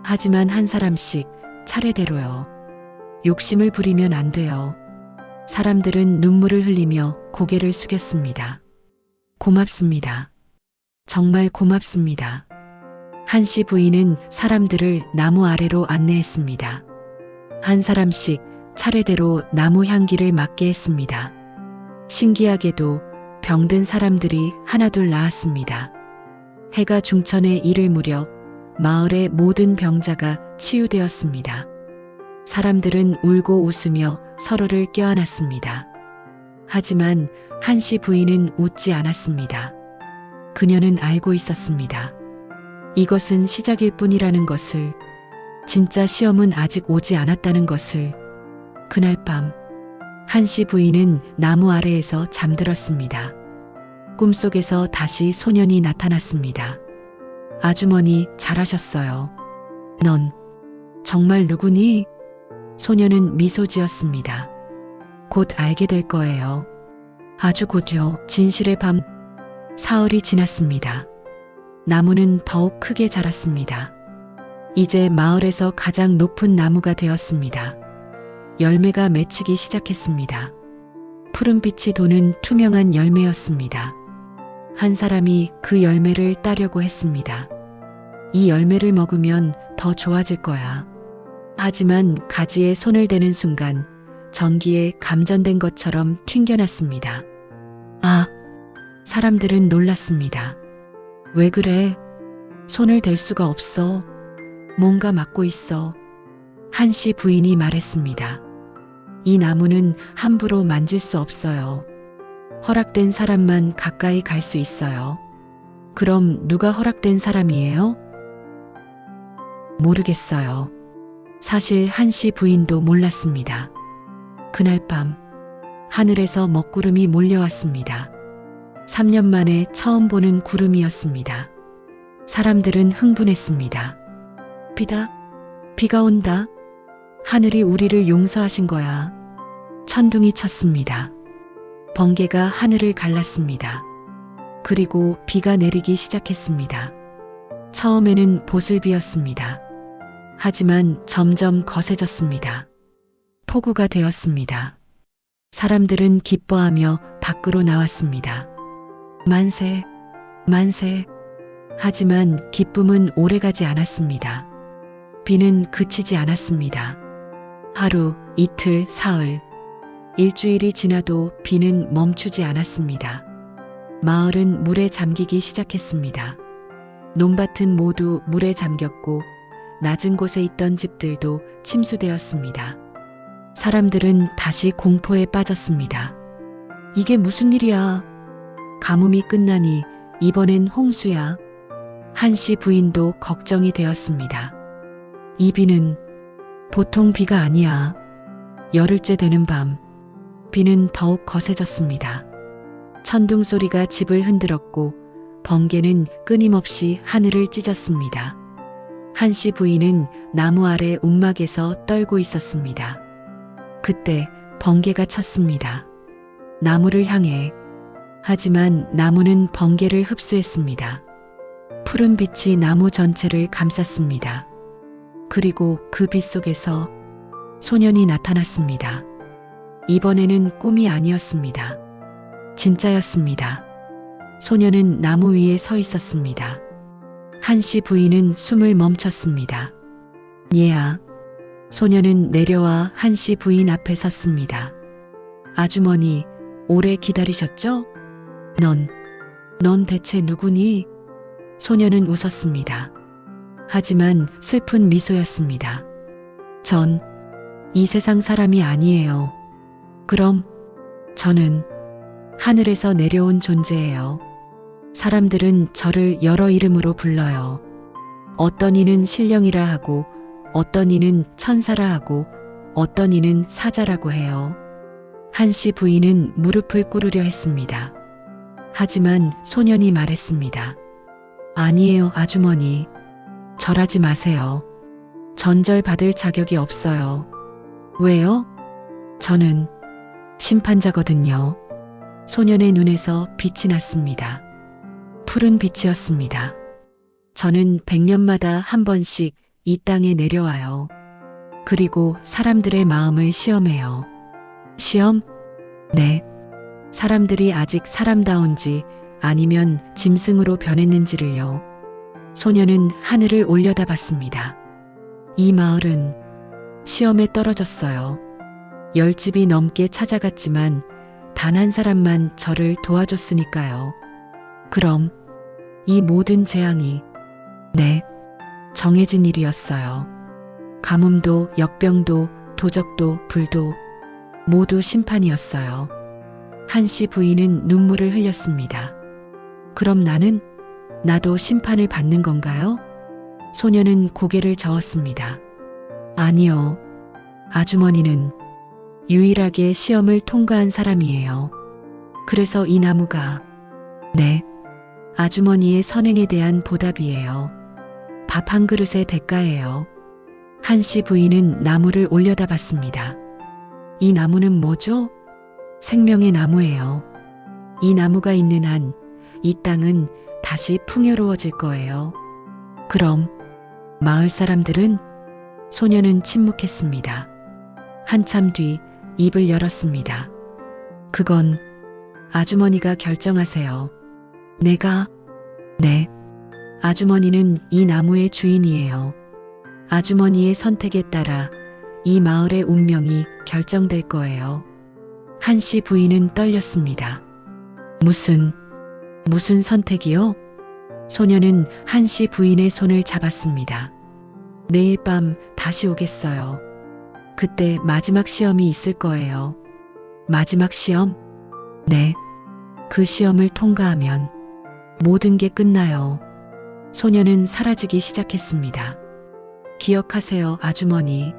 하지만 한 사람씩 차례대로요. 욕심을 부리면 안 돼요. 사람들은 눈물을 흘리며 고개를 숙였습니다. 고맙습니다. 정말 고맙습니다. 한씨 부인은 사람들을 나무 아래로 안내했습니다. 한 사람씩 차례대로 나무 향기를 맡게 했습니다. 신기하게도 병든 사람들이 하나둘 나았습니다. 해가 중천에 이를 무렵 마을의 모든 병자가 치유되었습니다. 사람들은 울고 웃으며 서로를 껴안았습니다. 하지만 한씨 부인은 웃지 않았습니다. 그녀는 알고 있었습니다. 이것은 시작일 뿐이라는 것을, 진짜 시험은 아직 오지 않았다는 것을. 그날 밤 한씨 부인은 나무 아래에서 잠들었습니다. 꿈속에서 다시 소년이 나타났습니다. 아주머니, 잘하셨어요. 넌 정말 누구니? 소년은 미소 지었습니다. 곧 알게 될 거예요. 아주 곧요. 진실의 밤. 사흘이 지났습니다. 나무는 더욱 크게 자랐습니다. 이제 마을에서 가장 높은 나무가 되었습니다. 열매가 맺히기 시작했습니다. 푸른빛이 도는 투명한 열매였습니다. 한 사람이 그 열매를 따려고 했습니다. 이 열매를 먹으면 더 좋아질 거야. 하지만 가지에 손을 대는 순간 전기에 감전된 것처럼 튕겨났습니다. 아! 사람들은 놀랐습니다. 왜 그래? 손을 댈 수가 없어. 뭔가 막고 있어. 한씨 부인이 말했습니다. 이 나무는 함부로 만질 수 없어요. 허락된 사람만 가까이 갈 수 있어요. 그럼 누가 허락된 사람이에요? 모르겠어요. 사실 한씨 부인도 몰랐습니다. 그날 밤 하늘에서 먹구름이 몰려왔습니다. 3년 만에 처음 보는 구름이었습니다. 사람들은 흥분했습니다. 비다. 비가 온다. 하늘이 우리를 용서하신 거야. 천둥이 쳤습니다. 번개가 하늘을 갈랐습니다. 그리고 비가 내리기 시작했습니다. 처음에는 보슬비였습니다. 하지만 점점 거세졌습니다. 폭우가 되었습니다. 사람들은 기뻐하며 밖으로 나왔습니다. 만세, 만세. 하지만 기쁨은 오래가지 않았습니다. 비는 그치지 않았습니다. 하루, 이틀, 사흘, 일주일이 지나도 비는 멈추지 않았습니다. 마을은 물에 잠기기 시작했습니다. 논밭은 모두 물에 잠겼고 낮은 곳에 있던 집들도 침수되었습니다. 사람들은 다시 공포에 빠졌습니다. 이게 무슨 일이야? 가뭄이 끝나니 이번엔 홍수야. 한씨 부인도 걱정이 되었습니다. 이 비는 보통 비가 아니야. 열흘째 되는 밤, 비는 더욱 거세졌습니다. 천둥 소리가 집을 흔들었고 번개는 끊임없이 하늘을 찢었습니다. 한씨 부인은 나무 아래 움막에서 떨고 있었습니다. 그때 번개가 쳤습니다. 나무를 향해. 하지만 나무는 번개를 흡수했습니다. 푸른 빛이 나무 전체를 감쌌습니다. 그리고 그 빛 속에서 소년이 나타났습니다. 이번에는 꿈이 아니었습니다. 진짜였습니다. 소년은 나무 위에 서 있었습니다. 한씨 부인은 숨을 멈췄습니다. 얘야. 소년은 내려와 한씨 부인 앞에 섰습니다. 아주머니, 오래 기다리셨죠? 넌 대체 누구니? 소년은 웃었습니다. 하지만 슬픈 미소였습니다. 전 이 세상 사람이 아니에요. 그럼 저는 하늘에서 내려온 존재예요. 사람들은 저를 여러 이름으로 불러요. 어떤 이는 신령이라 하고 어떤 이는 천사라 하고 어떤 이는 사자라고 해요. 한씨 부인은 무릎을 꿇으려 했습니다. 하지만 소년이 말했습니다. 아니에요, 아주머니. 절하지 마세요. 전절받을 자격이 없어요. 왜요? 저는 심판자거든요. 소년의 눈에서 빛이 났습니다. 푸른 빛이었습니다. 저는 100년마다 한 번씩 이 땅에 내려와요. 그리고 사람들의 마음을 시험해요. 시험? 네. 사람들이 아직 사람다운지 아니면 짐승으로 변했는지를요. 소년은 하늘을 올려다봤습니다. 이 마을은 시험에 떨어졌어요. 10집이 넘게 찾아갔지만 단 한 사람만 저를 도와줬으니까요. 그럼 이 모든 재앙이 정해진 일이었어요. 가뭄도 역병도 도적도 불도 모두 심판이었어요. 한씨 부인은 눈물을 흘렸습니다. 그럼 나도 심판을 받는 건가요? 소년은 고개를 저었습니다. 아니요. 아주머니는 유일하게 시험을 통과한 사람이에요. 그래서 이 나무가 아주머니의 선행에 대한 보답이에요. 밥 한 그릇의 대가예요. 한씨 부인은 나무를 올려다봤습니다. 이 나무는 뭐죠? 생명의 나무예요. 이 나무가 있는 한 이 땅은 다시 풍요로워질 거예요. 그럼 마을 사람들은? 소년은 침묵했습니다. 한참 뒤 입을 열었습니다. 그건 아주머니가 결정하세요. 내가? 네. 아주머니는 이 나무의 주인이에요. 아주머니의 선택에 따라 이 마을의 운명이 결정될 거예요. 한씨 부인은 떨렸습니다. 무슨 선택이요? 소녀는 한씨 부인의 손을 잡았습니다. 내일 밤 다시 오겠어요. 그때 마지막 시험이 있을 거예요. 마지막 시험? 네. 그 시험을 통과하면 모든 게 끝나요. 소녀는 사라지기 시작했습니다. 기억하세요, 아주머니.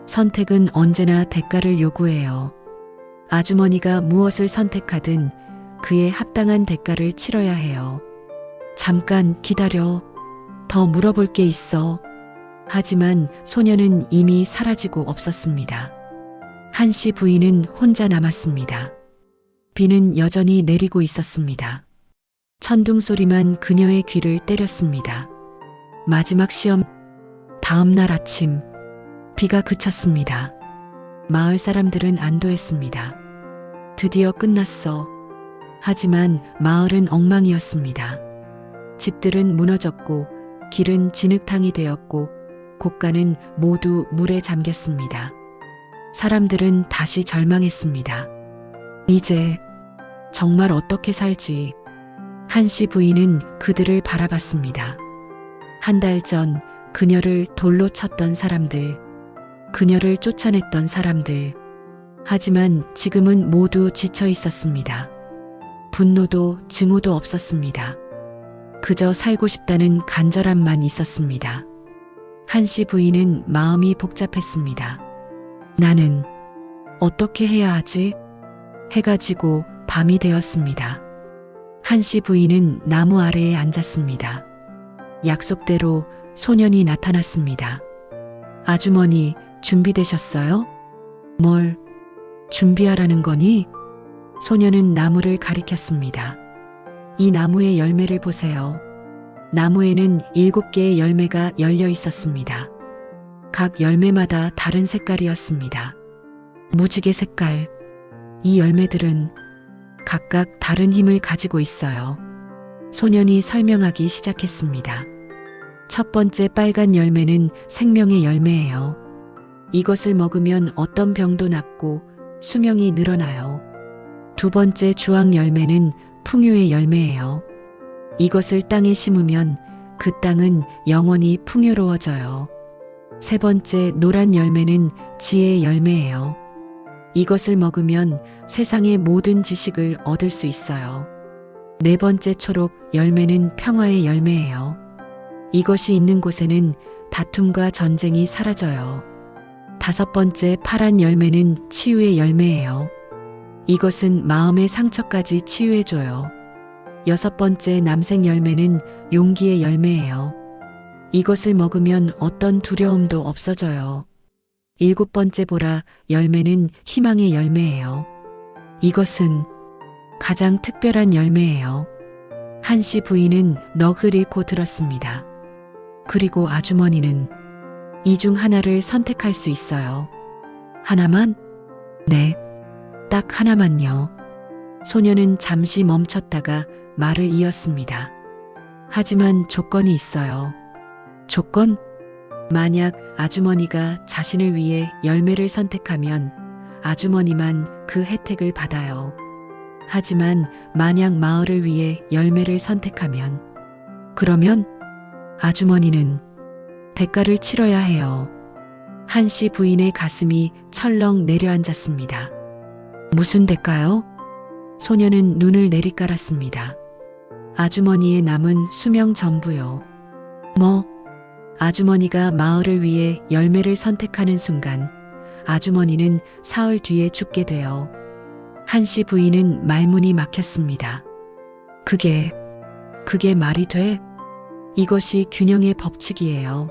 선택은 언제나 대가를 요구해요. 아주머니가 무엇을 선택하든 그에 합당한 대가를 치러야 해요. 잠깐 기다려. 더 물어볼 게 있어. 하지만 소녀는 이미 사라지고 없었습니다. 한씨 부인은 혼자 남았습니다. 비는 여전히 내리고 있었습니다. 천둥 소리만 그녀의 귀를 때렸습니다. 마지막 시험 다음 날 아침 비가 그쳤습니다. 마을 사람들은 안도했습니다. 드디어 끝났어. 하지만 마을은 엉망이었습니다. 집들은 무너졌고 길은 진흙탕이 되었고 곳간은 모두 물에 잠겼습니다. 사람들은 다시 절망했습니다. 이제 정말 어떻게 살지? 한씨 부인은 그들을 바라봤습니다. 한 달 전 그녀를 돌로 쳤던 사람들, 그녀를 쫓아냈던 사람들. 하지만 지금은 모두 지쳐 있었습니다. 분노도 증오도 없었습니다. 그저 살고 싶다는 간절함만 있었습니다. 한씨 부인은 마음이 복잡했습니다. 나는 어떻게 해야 하지? 해가 지고 밤이 되었습니다. 한씨 부인은 나무 아래에 앉았습니다. 약속대로 소년이 나타났습니다. 아주머니, 준비되셨어요? 뭘 준비하라는 거니? 소년은 나무를 가리켰습니다. 이 나무의 열매를 보세요. 나무에는 7개의 열매가 열려 있었습니다. 각 열매마다 다른 색깔이었습니다. 무지개 색깔. 이 열매들은 각각 다른 힘을 가지고 있어요. 소년이 설명하기 시작했습니다. 첫 번째 빨간 열매는 생명의 열매예요. 이것을 먹으면 어떤 병도 낫고 수명이 늘어나요. 두 번째 주황 열매는 풍요의 열매예요. 이것을 땅에 심으면 그 땅은 영원히 풍요로워져요. 세 번째 노란 열매는 지혜의 열매예요. 이것을 먹으면 세상의 모든 지식을 얻을 수 있어요. 네 번째 초록 열매는 평화의 열매예요. 이것이 있는 곳에는 다툼과 전쟁이 사라져요. 다섯 번째 파란 열매는 치유의 열매예요. 이것은 마음의 상처까지 치유해줘요. 여섯 번째 남색 열매는 용기의 열매예요. 이것을 먹으면 어떤 두려움도 없어져요. 일곱 번째 보라 열매는 희망의 열매예요. 이것은 가장 특별한 열매예요. 한씨 부인은 넋을 잃고 들었습니다. 그리고 아주머니는 이 중 하나를 선택할 수 있어요. 하나만? 네, 딱 하나만요. 소녀는 잠시 멈췄다가 말을 이었습니다. 하지만 조건이 있어요. 조건? 만약 아주머니가 자신을 위해 열매를 선택하면 아주머니만 그 혜택을 받아요. 하지만 만약 마을을 위해 열매를 선택하면 그러면 아주머니는 대가를 치러야 해요. 한씨 부인의 가슴이 철렁 내려앉았습니다. 무슨 대가요? 소녀는 눈을 내리깔았습니다. 아주머니의 남은 수명 전부요. 뭐? 아주머니가 마을을 위해 열매를 선택하는 순간 아주머니는 사흘 뒤에 죽게 돼요. 한씨 부인은 말문이 막혔습니다. 그게 말이 돼? 이것이 균형의 법칙이에요.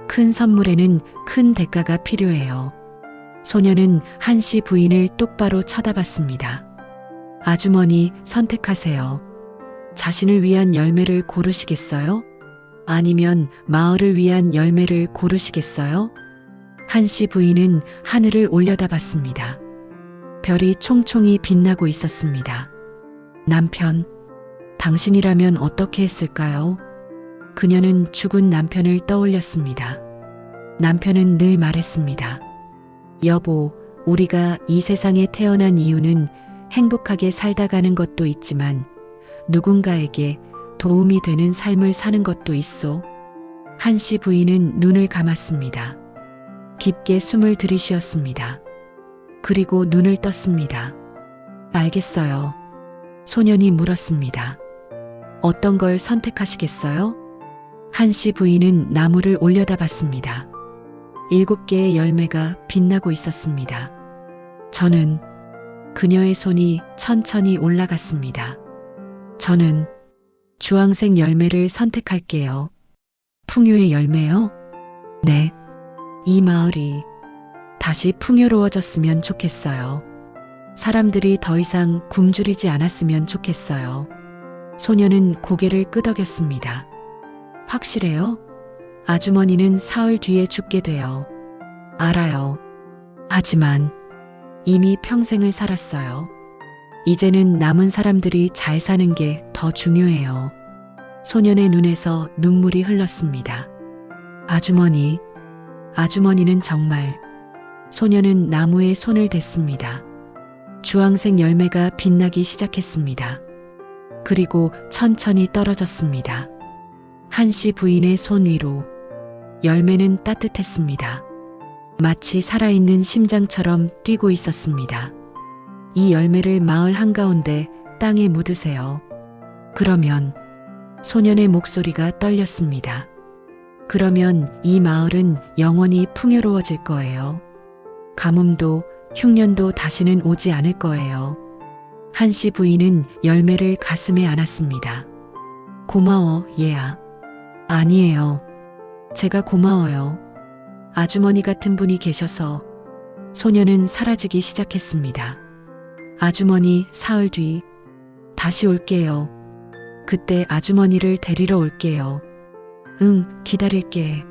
큰 선물에는 큰 대가가 필요해요. 소녀는 한씨 부인을 똑바로 쳐다봤습니다. 아주머니 선택하세요. 자신을 위한 열매를 고르시겠어요? 아니면 마을을 위한 열매를 고르시겠어요? 한씨 부인은 하늘을 올려다봤습니다. 별이 총총히 빛나고 있었습니다. 남편, 당신이라면 어떻게 했을까요? 그녀는 죽은 남편을 떠올렸습니다. 남편은 늘 말했습니다. 여보, 우리가 이 세상에 태어난 이유는 행복하게 살다 가는 것도 있지만 누군가에게 도움이 되는 삶을 사는 것도 있소. 한씨 부인은 눈을 감았습니다. 깊게 숨을 들이쉬었습니다. 그리고 눈을 떴습니다. 알겠어요. 소년이 물었습니다. 어떤 걸 선택하시겠어요? 한씨 부인은 나무를 올려다봤습니다. 7개의 열매가 빛나고 있었습니다. 저는 그녀의 손이 천천히 올라갔습니다. 저는 주황색 열매를 선택할게요. 풍요의 열매요? 네. 이 마을이 다시 풍요로워졌으면 좋겠어요. 사람들이 더 이상 굶주리지 않았으면 좋겠어요. 소녀는 고개를 끄덕였습니다. 확실해요? 아주머니는 사흘 뒤에 죽게 돼요. 알아요. 하지만 이미 평생을 살았어요. 이제는 남은 사람들이 잘 사는 게 더 중요해요. 소년의 눈에서 눈물이 흘렀습니다. 아주머니, 아주머니는 정말. 소년은 나무에 손을 댔습니다. 주황색 열매가 빛나기 시작했습니다. 그리고 천천히 떨어졌습니다. 한씨 부인의 손 위로. 열매는 따뜻했습니다. 마치 살아있는 심장처럼 뛰고 있었습니다. 이 열매를 마을 한가운데 땅에 묻으세요. 그러면 소년의 목소리가 떨렸습니다. 그러면 이 마을은 영원히 풍요로워질 거예요. 가뭄도 흉년도 다시는 오지 않을 거예요. 한씨 부인은 열매를 가슴에 안았습니다. 고마워, 얘야. 아니에요. 제가 고마워요. 아주머니 같은 분이 계셔서. 소녀는 사라지기 시작했습니다. 아주머니, 사흘 뒤 다시 올게요. 그때 아주머니를 데리러 올게요. 응, 기다릴게.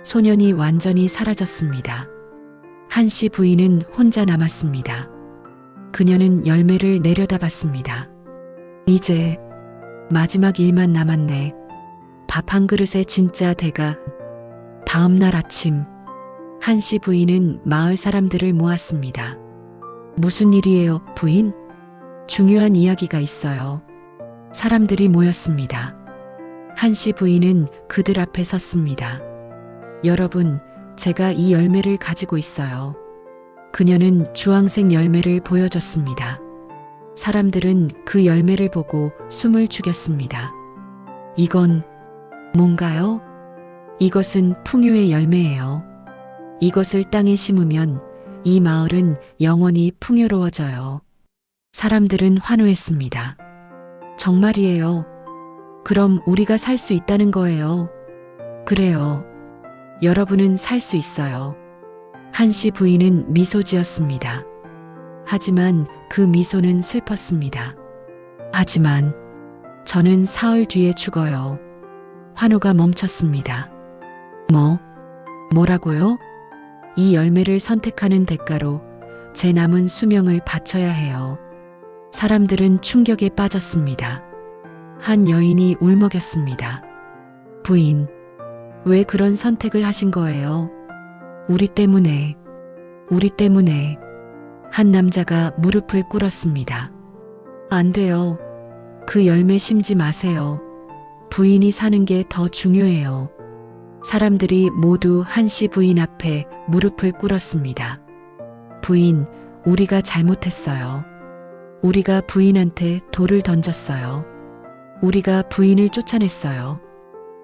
소년이 완전히 사라졌습니다. 한씨 부인은 혼자 남았습니다. 그녀는 열매를 내려다봤습니다. 이제 마지막 일만 남았네. 밥 한 그릇에 진짜 대가. 다음 날 아침, 한씨 부인은 마을 사람들을 모았습니다. 무슨 일이에요, 부인? 중요한 이야기가 있어요. 사람들이 모였습니다. 한씨 부인은 그들 앞에 섰습니다. 여러분, 제가 이 열매를 가지고 있어요. 그녀는 주황색 열매를 보여줬습니다. 사람들은 그 열매를 보고 숨을 죽였습니다. 이건 뭔가요? 이것은 풍요의 열매예요. 이것을 땅에 심으면 이 마을은 영원히 풍요로워져요. 사람들은 환호했습니다. 정말이에요. 그럼 우리가 살 수 있다는 거예요. 그래요. 여러분은 살 수 있어요. 한씨 부인은 미소 지었습니다. 하지만 그 미소는 슬펐습니다. 하지만 저는 사흘 뒤에 죽어요. 환호가 멈췄습니다. 뭐라고요? 이 열매를 선택하는 대가로 제 남은 수명을 바쳐야 해요. 사람들은 충격에 빠졌습니다. 한 여인이 울먹였습니다. 부인, 왜 그런 선택을 하신 거예요? 우리 때문에. 한 남자가 무릎을 꿇었습니다. 안 돼요. 그 열매 심지 마세요. 부인이 사는 게 더 중요해요. 사람들이 모두 한씨 부인 앞에 무릎을 꿇었습니다. 부인, 우리가 잘못했어요. 우리가 부인한테 돌을 던졌어요. 우리가 부인을 쫓아냈어요.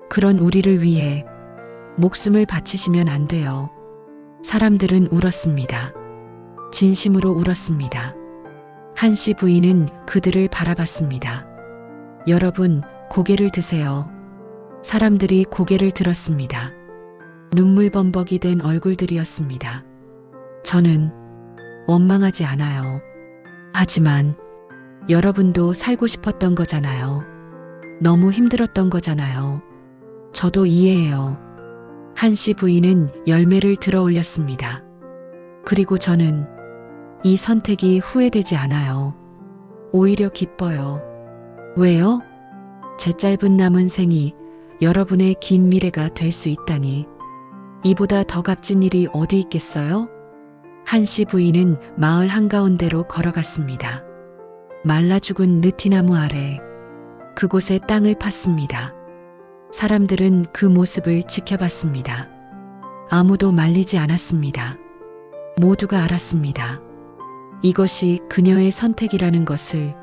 그런 우리를 위해 목숨을 바치시면 안 돼요. 사람들은 울었습니다. 진심으로 울었습니다. 한씨 부인은 그들을 바라봤습니다. 여러분, 고개를 드세요. 사람들이 고개를 들었습니다. 눈물범벅이 된 얼굴들이었습니다. 저는 원망하지 않아요. 하지만 여러분도 살고 싶었던 거잖아요. 너무 힘들었던 거잖아요. 저도 이해해요. 한씨 부인은 열매를 들어 올렸습니다. 그리고 저는 이 선택이 후회되지 않아요. 오히려 기뻐요. 왜요? 제 짧은 남은 생이 여러분의 긴 미래가 될 수 있다니. 이보다 더 값진 일이 어디 있겠어요? 한씨 부인은 마을 한가운데로 걸어갔습니다. 말라 죽은 느티나무 아래 그곳에 땅을 팠습니다. 사람들은 그 모습을 지켜봤습니다. 아무도 말리지 않았습니다. 모두가 알았습니다. 이것이 그녀의 선택이라는 것을,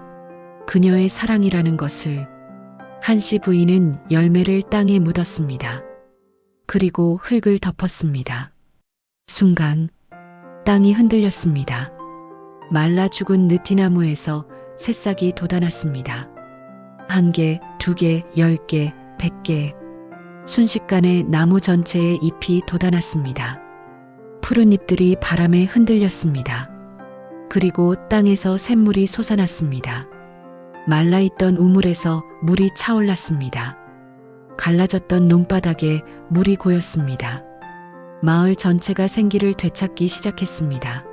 그녀의 사랑이라는 것을. 한씨 부인은 열매를 땅에 묻었습니다. 그리고 흙을 덮었습니다. 순간 땅이 흔들렸습니다. 말라 죽은 느티나무에서 새싹이 돋아났습니다. 1개, 2개, 10개, 100개. 순식간에 나무 전체에 잎이 돋아났습니다. 푸른 잎들이 바람에 흔들렸습니다. 그리고 땅에서 샘물이 솟아났습니다. 말라있던 우물에서 물이 차올랐습니다. 갈라졌던 논바닥에 물이 고였습니다. 마을 전체가 생기를 되찾기 시작했습니다.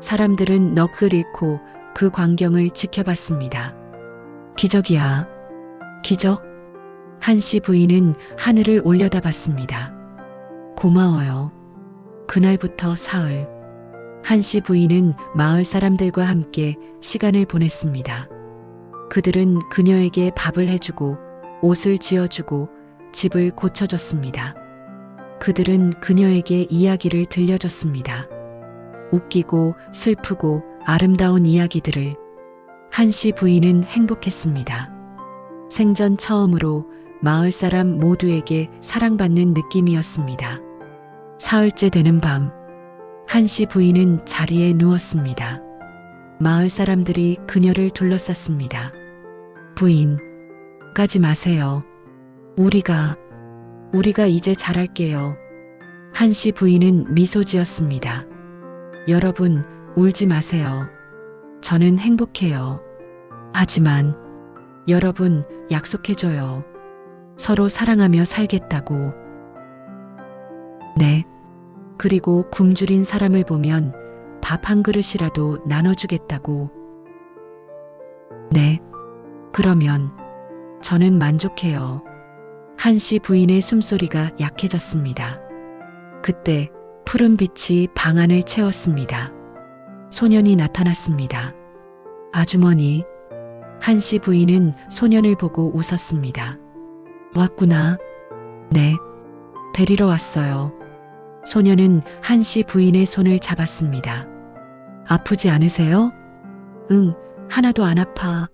사람들은 넋을 잃고 그 광경을 지켜봤습니다. 기적이야. 기적? 한씨 부인은 하늘을 올려다봤습니다. 고마워요. 그날부터 사흘, 한씨 부인은 마을 사람들과 함께 시간을 보냈습니다. 그들은 그녀에게 밥을 해주고 옷을 지어주고 집을 고쳐줬습니다. 그들은 그녀에게 이야기를 들려줬습니다. 웃기고 슬프고 아름다운 이야기들을. 한씨 부인은 행복했습니다. 생전 처음으로 마을 사람 모두에게 사랑받는 느낌이었습니다. 사흘째 되는 밤, 한씨 부인은 자리에 누웠습니다. 마을 사람들이 그녀를 둘러쌌습니다. 부인, 가지 마세요. 우리가 이제 잘할게요. 한씨 부인은 미소 지었습니다. 여러분, 울지 마세요. 저는 행복해요. 하지만 여러분, 약속해줘요. 서로 사랑하며 살겠다고. 네. 그리고 굶주린 사람을 보면 밥 한 그릇이라도 나눠주겠다고. 네. 그러면 저는 만족해요. 한씨 부인의 숨소리가 약해졌습니다. 그때 푸른 빛이 방 안을 채웠습니다. 소년이 나타났습니다. 아주머니. 한씨 부인은 소년을 보고 웃었습니다. 왔구나. 네. 데리러 왔어요. 소년은 한씨 부인의 손을 잡았습니다. 아프지 않으세요? 응, 하나도 안 아파.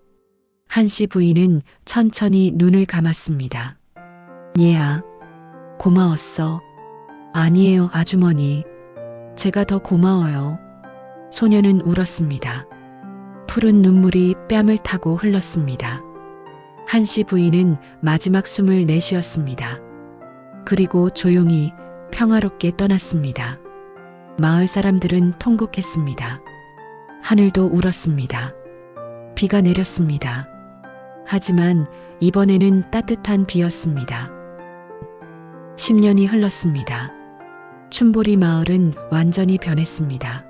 한씨 부인은 천천히 눈을 감았습니다. 얘야, 고마웠어. 아니에요, 아주머니. 제가 더 고마워요. 소년은 울었습니다. 푸른 눈물이 뺨을 타고 흘렀습니다. 한씨 부인은 마지막 숨을 내쉬었습니다. 그리고 조용히 평화롭게 떠났습니다. 마을 사람들은 통곡했습니다. 하늘도 울었습니다. 비가 내렸습니다. 하지만 이번에는 따뜻한 비였습니다. 10년이 흘렀습니다. 춘보리 마을은 완전히 변했습니다.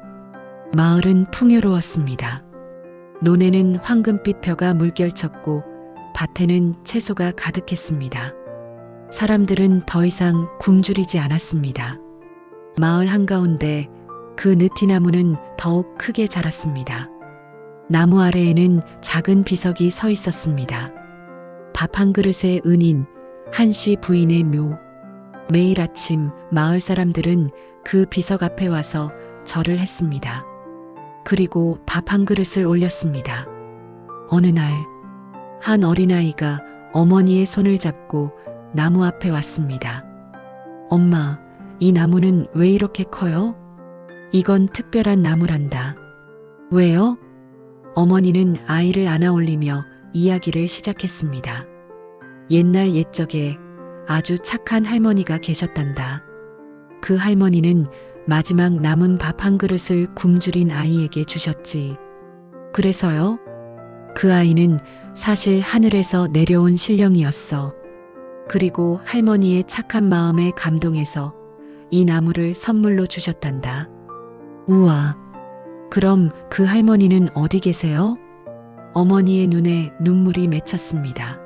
마을은 풍요로웠습니다. 논에는 황금빛 벼가 물결쳤고 밭에는 채소가 가득했습니다. 사람들은 더 이상 굶주리지 않았습니다. 마을 한가운데 그 느티나무는 더욱 크게 자랐습니다. 나무 아래에는 작은 비석이 서 있었습니다. 밥 한 그릇의 은인, 한씨 부인의 묘. 매일 아침 마을 사람들은 그 비석 앞에 와서 절을 했습니다. 그리고 밥 한 그릇을 올렸습니다. 어느 날, 한 어린아이가 어머니의 손을 잡고 나무 앞에 왔습니다. 엄마, 이 나무는 왜 이렇게 커요? 이건 특별한 나무란다. 왜요? 어머니는 아이를 안아 올리며 이야기를 시작했습니다. 옛날 옛적에 아주 착한 할머니가 계셨단다. 그 할머니는 마지막 남은 밥 한 그릇을 굶주린 아이에게 주셨지. 그래서요? 그 아이는 사실 하늘에서 내려온 신령이었어. 그리고 할머니의 착한 마음에 감동해서 이 나무를 선물로 주셨단다. 우와, 그럼 그 할머니는 어디 계세요? 어머니의 눈에 눈물이 맺혔습니다.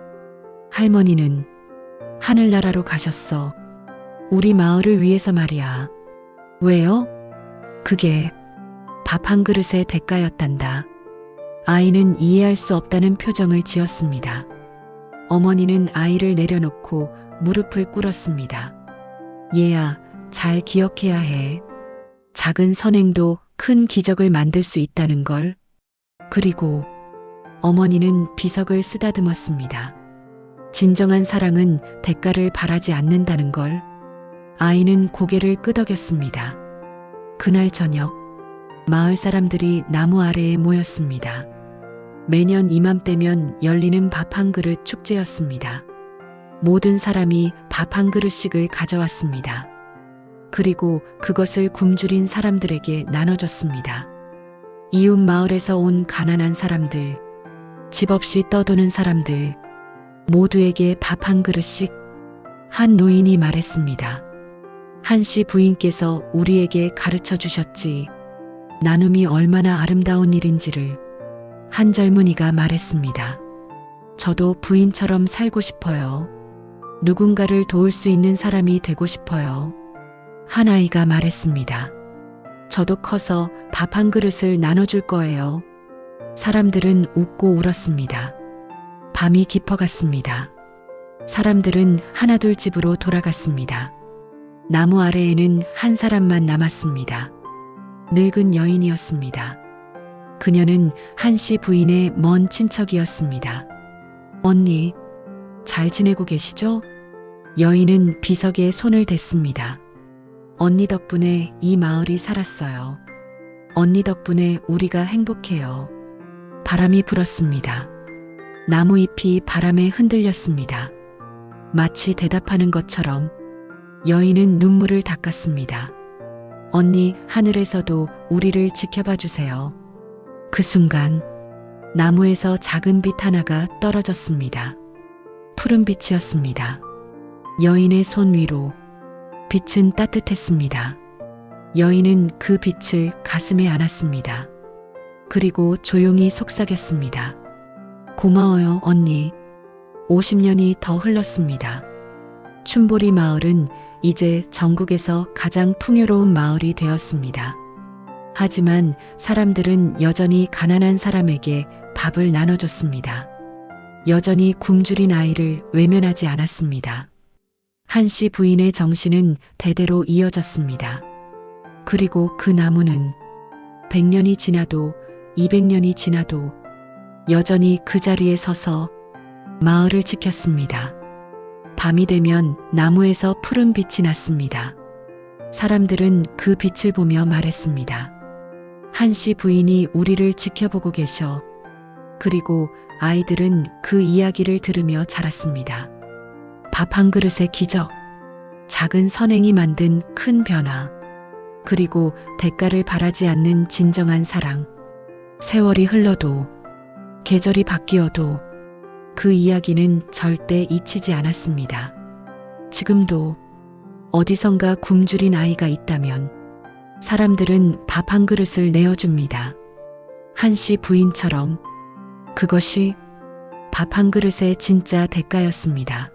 할머니는 하늘나라로 가셨어. 우리 마을을 위해서 말이야. 왜요? 그게 밥 한 그릇의 대가였단다. 아이는 이해할 수 없다는 표정을 지었습니다. 어머니는 아이를 내려놓고 무릎을 꿇었습니다. 얘야, 잘 기억해야 해. 작은 선행도 큰 기적을 만들 수 있다는 걸. 그리고 어머니는 비석을 쓰다듬었습니다. 진정한 사랑은 대가를 바라지 않는다는 걸. 아이는 고개를 끄덕였습니다. 그날 저녁, 마을 사람들이 나무 아래에 모였습니다. 매년 이맘때면 열리는 밥 한 그릇 축제였습니다. 모든 사람이 밥 한 그릇씩을 가져왔습니다. 그리고 그것을 굶주린 사람들에게 나눠줬습니다. 이웃 마을에서 온 가난한 사람들, 집 없이 떠도는 사람들, 모두에게 밥 한 그릇씩. 한 노인이 말했습니다. 한씨 부인께서 우리에게 가르쳐 주셨지. 나눔이 얼마나 아름다운 일인지를. 한 젊은이가 말했습니다. 저도 부인처럼 살고 싶어요. 누군가를 도울 수 있는 사람이 되고 싶어요. 한 아이가 말했습니다. 저도 커서 밥 한 그릇을 나눠줄 거예요. 사람들은 웃고 울었습니다. 밤이 깊어갔습니다. 사람들은 하나둘 집으로 돌아갔습니다. 나무 아래에는 한 사람만 남았습니다. 늙은 여인이었습니다. 그녀는 한씨 부인의 먼 친척이었습니다. 언니, 잘 지내고 계시죠? 여인은 비석에 손을 댔습니다. 언니 덕분에 이 마을이 살았어요. 언니 덕분에 우리가 행복해요. 바람이 불었습니다. 나무잎이 바람에 흔들렸습니다. 마치 대답하는 것처럼 여인은 눈물을 닦았습니다. 언니, 하늘에서도 우리를 지켜봐 주세요. 그 순간 나무에서 작은 빛 하나가 떨어졌습니다. 푸른 빛이었습니다. 여인의 손 위로. 빛은 따뜻했습니다. 여인은 그 빛을 가슴에 안았습니다. 그리고 조용히 속삭였습니다. 고마워요, 언니. 50년이 더 흘렀습니다. 춘보리 마을은 이제 전국에서 가장 풍요로운 마을이 되었습니다. 하지만 사람들은 여전히 가난한 사람에게 밥을 나눠줬습니다. 여전히 굶주린 아이를 외면하지 않았습니다. 한씨 부인의 정신은 대대로 이어졌습니다. 그리고 그 나무는 100년이 지나도 200년이 지나도 여전히 그 자리에 서서 마을을 지켰습니다. 밤이 되면 나무에서 푸른 빛이 났습니다. 사람들은 그 빛을 보며 말했습니다. 한씨 부인이 우리를 지켜보고 계셔. 그리고 아이들은 그 이야기를 들으며 자랐습니다. 밥 한 그릇의 기적, 작은 선행이 만든 큰 변화, 그리고 대가를 바라지 않는 진정한 사랑. 세월이 흘러도, 계절이 바뀌어도 그 이야기는 절대 잊히지 않았습니다. 지금도 어디선가 굶주린 아이가 있다면 사람들은 밥 한 그릇을 내어줍니다. 한씨 부인처럼. 그것이 밥 한 그릇의 진짜 대가였습니다.